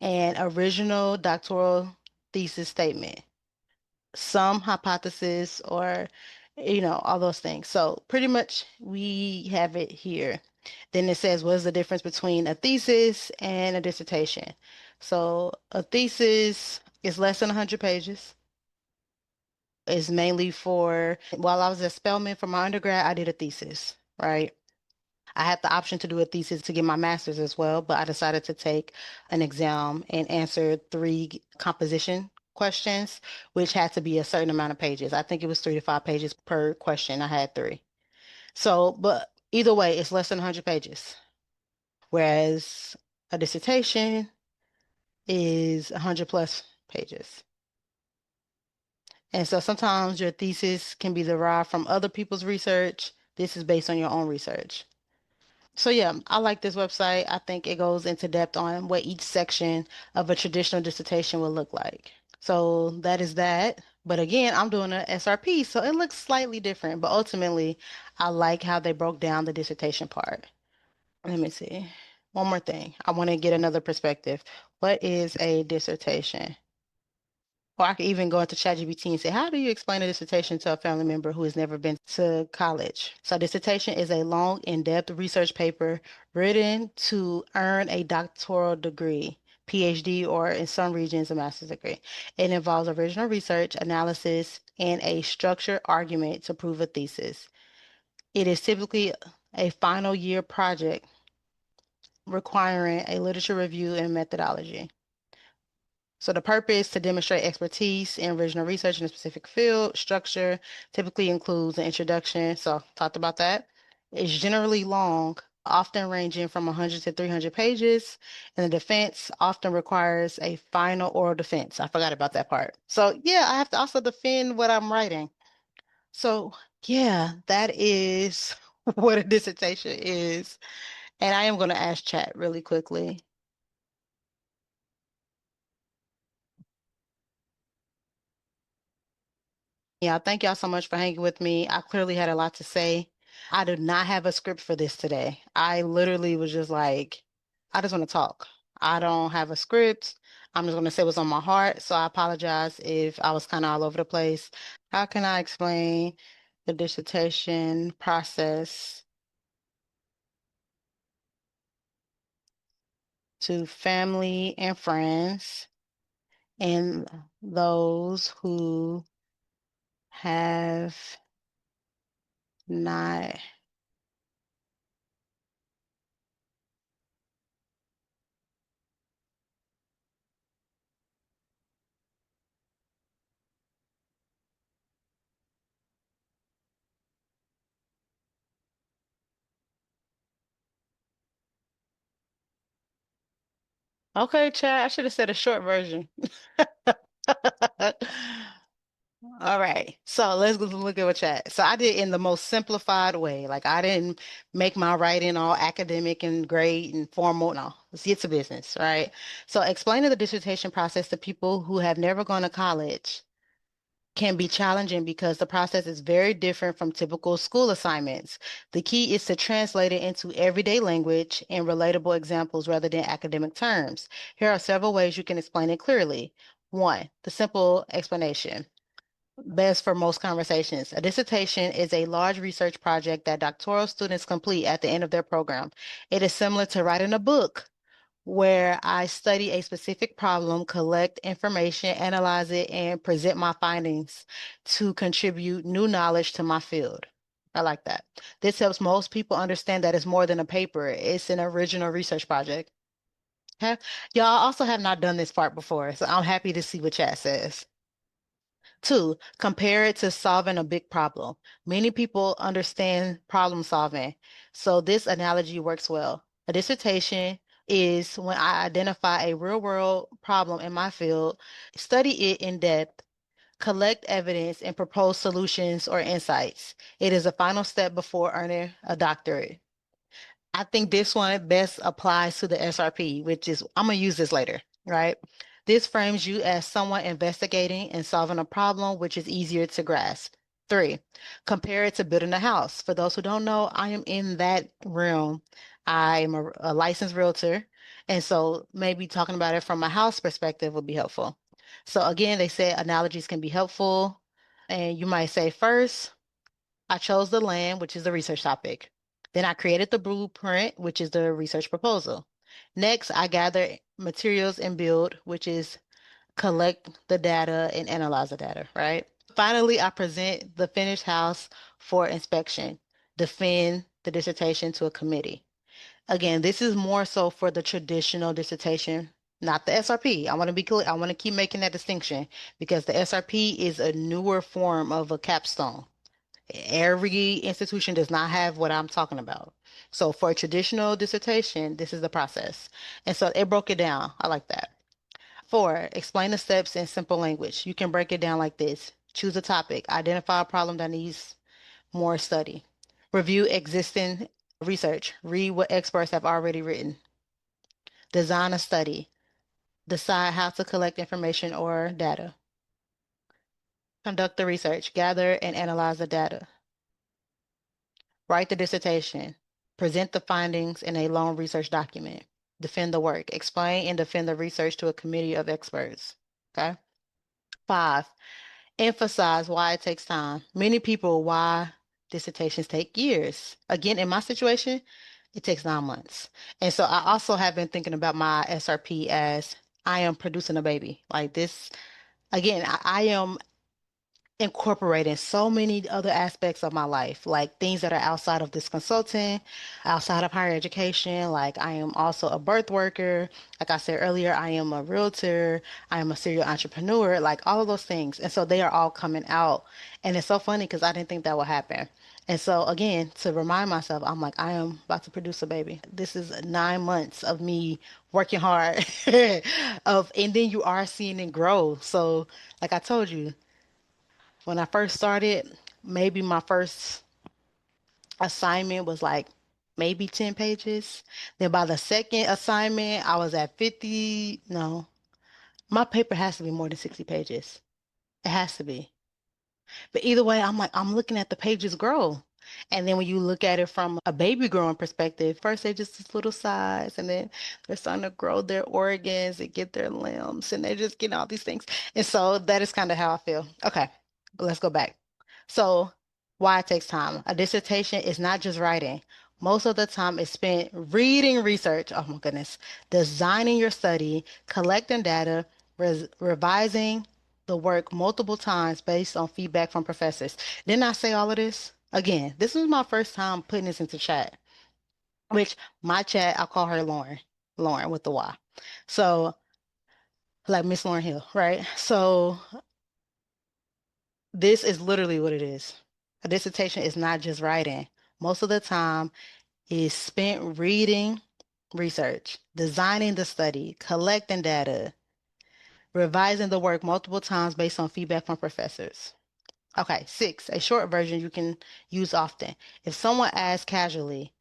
A: an original doctoral thesis statement, some hypothesis, or all those things. So pretty much we have it here. Then it says, what is the difference between a thesis and a dissertation? So a thesis is less than 100 pages. It's mainly while I was at Spelman for my undergrad, I did a thesis, right? I had the option to do a thesis to get my master's as well, but I decided to take an exam and answer three composition questions, which had to be a certain amount of pages. I think it was 3 to 5 pages per question. I had three. So, but either way, it's less than 100 pages. Whereas a dissertation is 100 plus pages. And so sometimes your thesis can be derived from other people's research. This is based on your own research. So yeah, I like this website. I think it goes into depth on what each section of a traditional dissertation will look like. So that is that. But again, I'm doing a SRP, so it looks slightly different. But ultimately, I like how they broke down the dissertation part. Let me see. One more thing. I want to get another perspective. What is a dissertation? Or I could even go into ChatGPT and say, how do you explain a dissertation to a family member who has never been to college? So, dissertation is a long, in-depth research paper written to earn a doctoral degree, PhD, or in some regions, a master's degree. It involves original research, analysis, and a structured argument to prove a thesis. It is typically a final year project requiring a literature review and methodology. So the purpose to demonstrate expertise in original research in a specific field, structure typically includes an introduction. So talked about that. It's generally long, often ranging from 100 to 300 pages, and the defense often requires a final oral defense. I forgot about that part. So yeah, I have to also defend what I'm writing. So yeah, that is what a dissertation is. And I am going to ask chat really quickly. Yeah, thank y'all so much for hanging with me. I clearly had a lot to say. I did not have a script for this today. I literally was just like, I just want to talk. I don't have a script. I'm just going to say what's on my heart. So I apologize if I was kind of all over the place. How can I explain the dissertation process to family and friends and those who have not? Okay, Chad, I should have said a short version. All right. So let's go look at what chat. So I did in the most simplified way. Like I didn't make my writing all academic and great and formal. No, let's get to business, right? So explaining the dissertation process to people who have never gone to college can be challenging because the process is very different from typical school assignments. The key is to translate it into everyday language and relatable examples rather than academic terms. Here are several ways you can explain it clearly. One, the simple explanation. Best for most conversations. A dissertation is a large research project that doctoral students complete at the end of their program. It is similar to writing a book where I study a specific problem, collect information, analyze it, and present my findings to contribute new knowledge to my field. I like that. This helps most people understand that it's more than a paper, it's an original research project. Okay? Y'all also have not done this part before, so I'm happy to see what chat says. Two, compare it to solving a big problem. Many people understand problem solving, so this analogy works well. A dissertation is when I identify a real world problem in my field, study it in depth, collect evidence, and propose solutions or insights. It is a final step before earning a doctorate. I think this one best applies to the SRP, which is, I'm going to use this later, right? This frames you as someone investigating and solving a problem, which is easier to grasp. Three, compare it to building a house. For those who don't know, I am in that realm. I am a licensed realtor. And so maybe talking about it from a house perspective would be helpful. So again, they say analogies can be helpful. And you might say first, I chose the land, which is the research topic. Then I created the blueprint, which is the research proposal. Next, I gather materials and build, which is collect the data and analyze the data, right? Finally, I present the finished house for inspection, defend the dissertation to a committee. Again, this is more so for the traditional dissertation. not the SRP. I want to be clear. I want to keep making that distinction because the SRP is a newer form of a capstone. Every institution does not have what I'm talking about. So for a traditional dissertation, this is the process. And so it broke it down. I like that. Four, explain the steps in simple language. You can break it down like this. Choose a topic. Identify a problem that needs more study. Review existing research. Read what experts have already written. Design a study. Decide how to collect information or data. Conduct the research. Gather and analyze the data. Write the dissertation. Present the findings in a long research document. Defend the work. Explain and defend the research to a committee of experts. Okay. Five, emphasize why it takes time. Many people, why dissertations take years. Again, in my situation, it takes 9 months. And so I also have been thinking about my SRP as I am producing a baby. Like this, again, I am incorporating so many other aspects of my life, like things that are outside of this consulting, outside of higher education. Like I am also a birth worker. Like I said earlier, I am a realtor. I am a serial entrepreneur, like all of those things. And so they are all coming out. And it's so funny because I didn't think that would happen. And so again, to remind myself, I'm like, I am about to produce a baby. This is 9 months of me working hard and then you are seeing it grow. So like I told you, when I first started, maybe my first assignment was like maybe 10 pages. Then by the second assignment, I was at 50. No, my paper has to be more than 60 pages. It has to be. But either way, I'm like, I'm looking at the pages grow. And then when you look at it from a baby growing perspective, first they're just this little size, and then they're starting to grow their organs and get their limbs, and they're just getting all these things. And so that is kind of how I feel. Okay, but let's go back. So, why it takes time? A dissertation is not just writing. Most of the time is spent reading research. Oh my goodness. Designing your study, collecting data, revising the work multiple times based on feedback from professors. Didn't I say all of this? Again, this was my first time putting this into chat, which my chat, I'll call her Lauren, Lauren with the Y. So, like Miss Lauren Hill, right? So, this is literally what it is. A dissertation is not just writing. Most of the time is spent reading research, designing the study, collecting data, revising the work multiple times based on feedback from professors. Okay, six, a short version you can use often. If someone asks casually,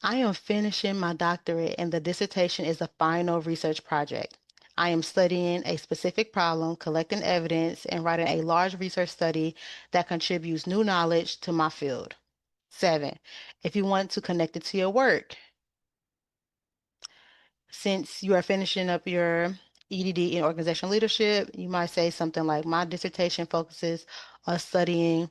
A: I am finishing my doctorate and the dissertation is a final research project. I am studying a specific problem, collecting evidence, and writing a large research study that contributes new knowledge to my field. Seven, if you want to connect it to your work, since you are finishing up your EdD in organizational leadership, you might say something like, my dissertation focuses on studying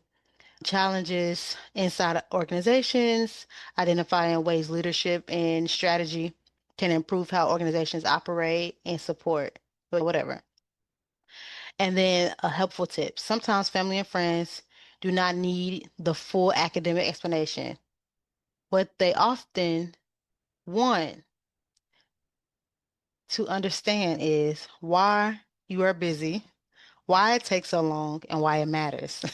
A: challenges inside organizations, identifying ways leadership and strategy can improve how organizations operate and support, whatever. And then a helpful tip. Sometimes family and friends do not need the full academic explanation. What they often want to understand is why you are busy, why it takes so long, and why it matters.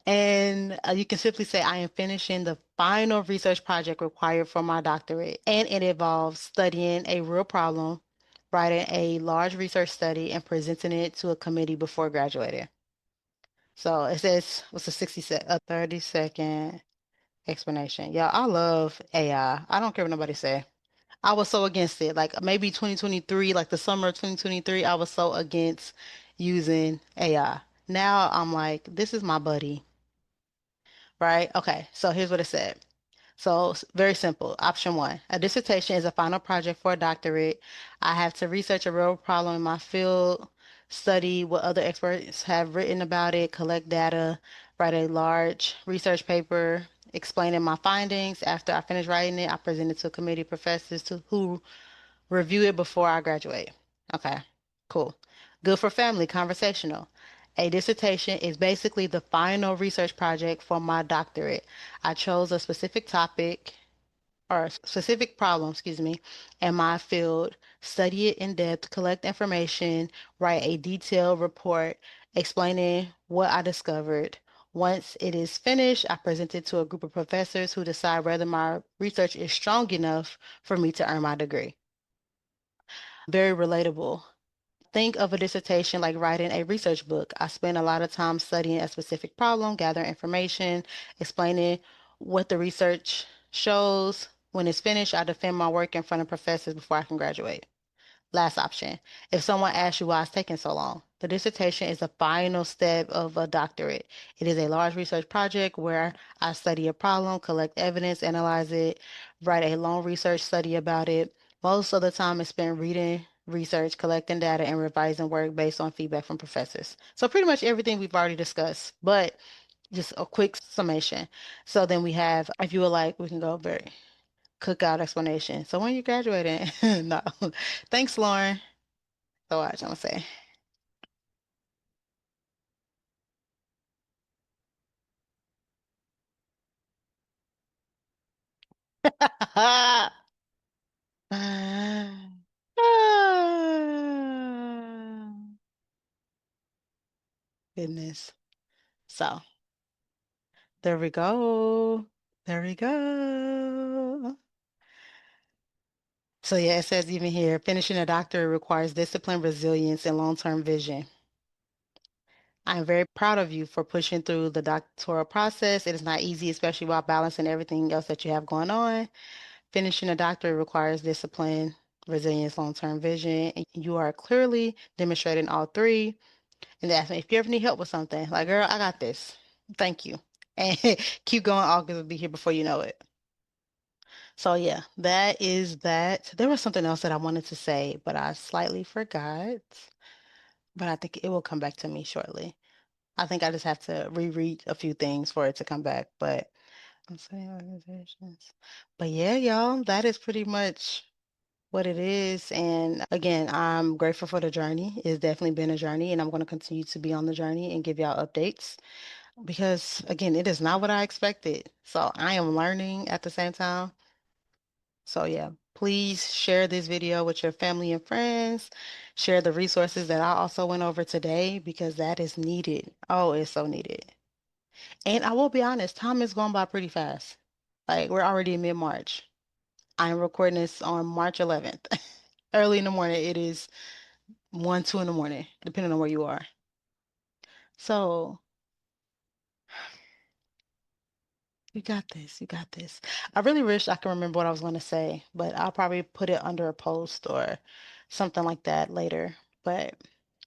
A: And you can simply say, I am finishing the final research project required for my doctorate, and it involves studying a real problem, writing a large research study, and presenting it to a committee before graduating. So it says, what's a 30-second explanation? Yeah, I love AI. I don't care what nobody say. I was so against it. Like maybe 2023, like the summer of 2023, I was so against using AI. Now I'm like, this is my buddy, right? Okay, so here's what it said. So very simple. Option one, a dissertation is a final project for a doctorate. I have to research a real problem in my field, study what other experts have written about it, collect data, write a large research paper explaining my findings. After I finish writing it, I present it to a committee of professors who review it before I graduate. Okay, cool. Good for family, conversational. A dissertation is basically the final research project for my doctorate. I chose a specific topic, or specific problem, excuse me, in my field, study it in depth, collect information, write a detailed report explaining what I discovered. Once it is finished, I present it to a group of professors who decide whether my research is strong enough for me to earn my degree. Very relatable. Think of a dissertation like writing a research book. I spend a lot of time studying a specific problem, gathering information, explaining what the research shows. When it's finished, I defend my work in front of professors before I can graduate. Last option. If someone asks you why it's taking so long, the dissertation is the final step of a doctorate. It is a large research project where I study a problem, collect evidence, analyze it, write a long research study about it. Most of the time is spent reading research, collecting data, and revising work based on feedback from professors. So pretty much everything we've already discussed, but just a quick summation. So then we have, if you would like, we can go over cookout explanation. So when you graduating? No. Thanks, Lauren. So watch, I'm gonna say. Goodness. So there we go. There we go. So yeah, it says even here, finishing a doctorate requires discipline, resilience, and long-term vision. I am very proud of you for pushing through the doctoral process. It is not easy, especially while balancing everything else that you have going on. Finishing a doctorate requires discipline, resilience, long-term vision, and you are clearly demonstrating all three. And ask me if you ever need help with something, like, girl, I got this. Thank you. And keep going. August will be here before you know it. So yeah, that is that. There was something else that I wanted to say, but I slightly forgot. But I think it will come back to me shortly. I think I just have to reread a few things for it to come back. But I'm saying organizations. But yeah, y'all, that is pretty much what it is. And again, I'm grateful for the journey. It's definitely been a journey, and I'm going to continue to be on the journey and give y'all updates because, again, it is not what I expected. So I am learning at the same time. So yeah, please share this video with your family and friends. Share the resources that I also went over today because that is needed. Oh, it's so needed. And I will be honest, time is going by pretty fast. Like we're already in mid-March. I'm recording this on March 11th. Early in the morning. It is 1, 2 in the morning, depending on where you are. So you got this. You got this. I really wish I could remember what I was going to say, but I'll probably put it under a post or something like that later. But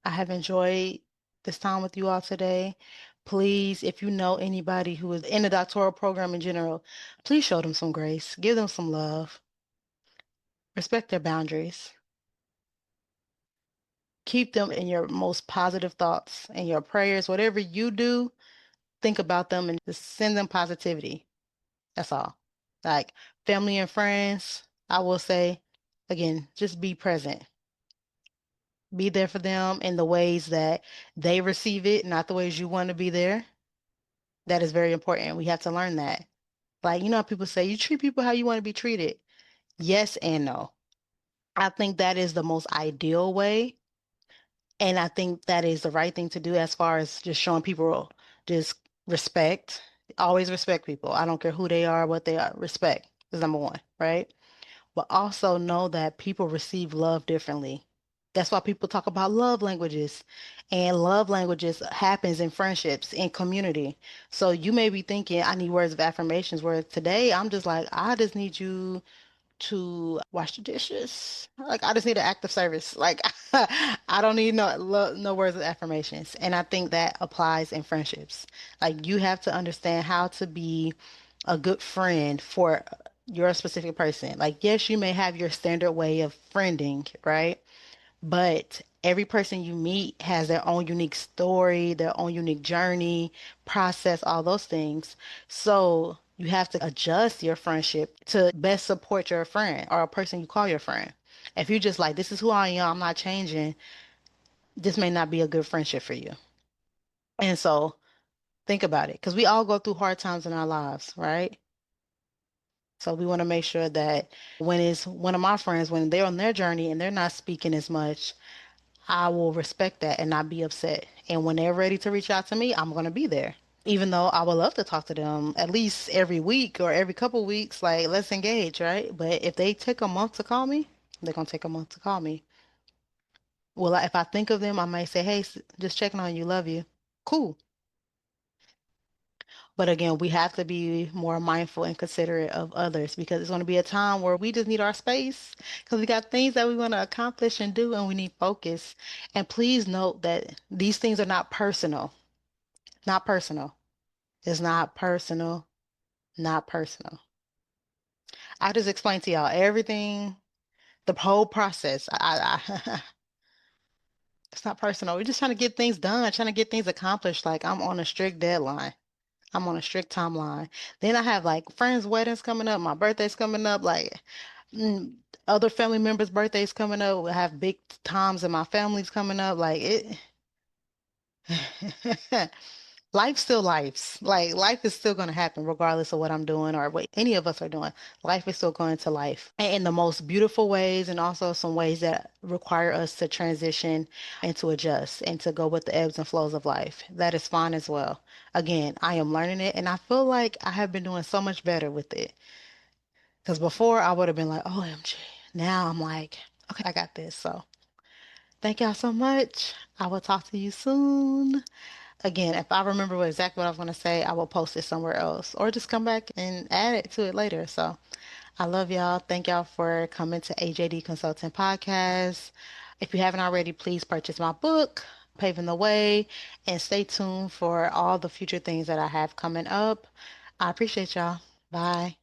A: I have enjoyed this time with you all today. Please, if you know anybody who is in the doctoral program in general, please show them some grace, give them some love, respect their boundaries, keep them in your most positive thoughts and your prayers. Whatever you do, think about them and just send them positivity. That's all. Like family and friends, I will say, again, just be present. Be there for them in the ways that they receive it, not the ways you want to be there. That is very important. We have to learn that. Like, you know, how people say you treat people how you want to be treated. Yes and no. I think that is the most ideal way. And I think that is the right thing to do as far as just showing people just respect. Always respect people. I don't care who they are, what they are. Respect is number one, right? But also know that people receive love differently. That's why people talk about love languages. And love languages happens in friendships, in community. So you may be thinking, I need words of affirmations, where today I'm just like, I just need you to wash the dishes. Like I just need an act of service. Like I don't need no words of affirmations. And I think that applies in friendships. Like you have to understand how to be a good friend for your specific person. Like yes, you may have your standard way of friending, right? But every person you meet has their own unique story, their own unique journey, process, all those things. So you have to adjust your friendship to best support your friend or a person you call your friend. If you just like, this is who I am, I'm not changing, this may not be a good friendship for you. And so think about it, because we all go through hard times in our lives, right? So we want to make sure that when it's one of my friends, when they're on their journey and they're not speaking as much, I will respect that and not be upset. And when they're ready to reach out to me, I'm going to be there. Even though I would love to talk to them at least every week or every couple weeks, like let's engage, right? But if they take a month to call me, they're going to take a month to call me. Well, if I think of them, I might say, hey, just checking on you, love you. Cool. But again, we have to be more mindful and considerate of others because it's going to be a time where we just need our space because we got things that we want to accomplish and do and we need focus. And please note that these things are not personal. Not personal. It's not personal. Not personal. I just explained to y'all everything, the whole process. It's not personal. We're just trying to get things done, trying to get things accomplished. Like I'm on a strict deadline. I'm on a strict timeline. Then I have like friends' weddings coming up, my birthday's coming up, like mm, other family members' birthdays coming up. We have big times in my family's coming up. Like it, life still lives. Like life is still going to happen regardless of what I'm doing or what any of us are doing. Life is still going to life. And in the most beautiful ways and also some ways that require us to transition and to adjust and to go with the ebbs and flows of life. That is fine as well. Again, I am learning it and I feel like I have been doing so much better with it. Because before I would have been like, oh, MG. Now I'm like, okay, I got this. So thank y'all so much. I will talk to you soon. Again, if I remember exactly what I was going to say, I will post it somewhere else or just come back and add it to it later. So I love y'all. Thank y'all for coming to AJD Consulting Podcast. If you haven't already, please purchase my book, Paving the Way, and stay tuned for all the future things that I have coming up. I appreciate y'all. Bye.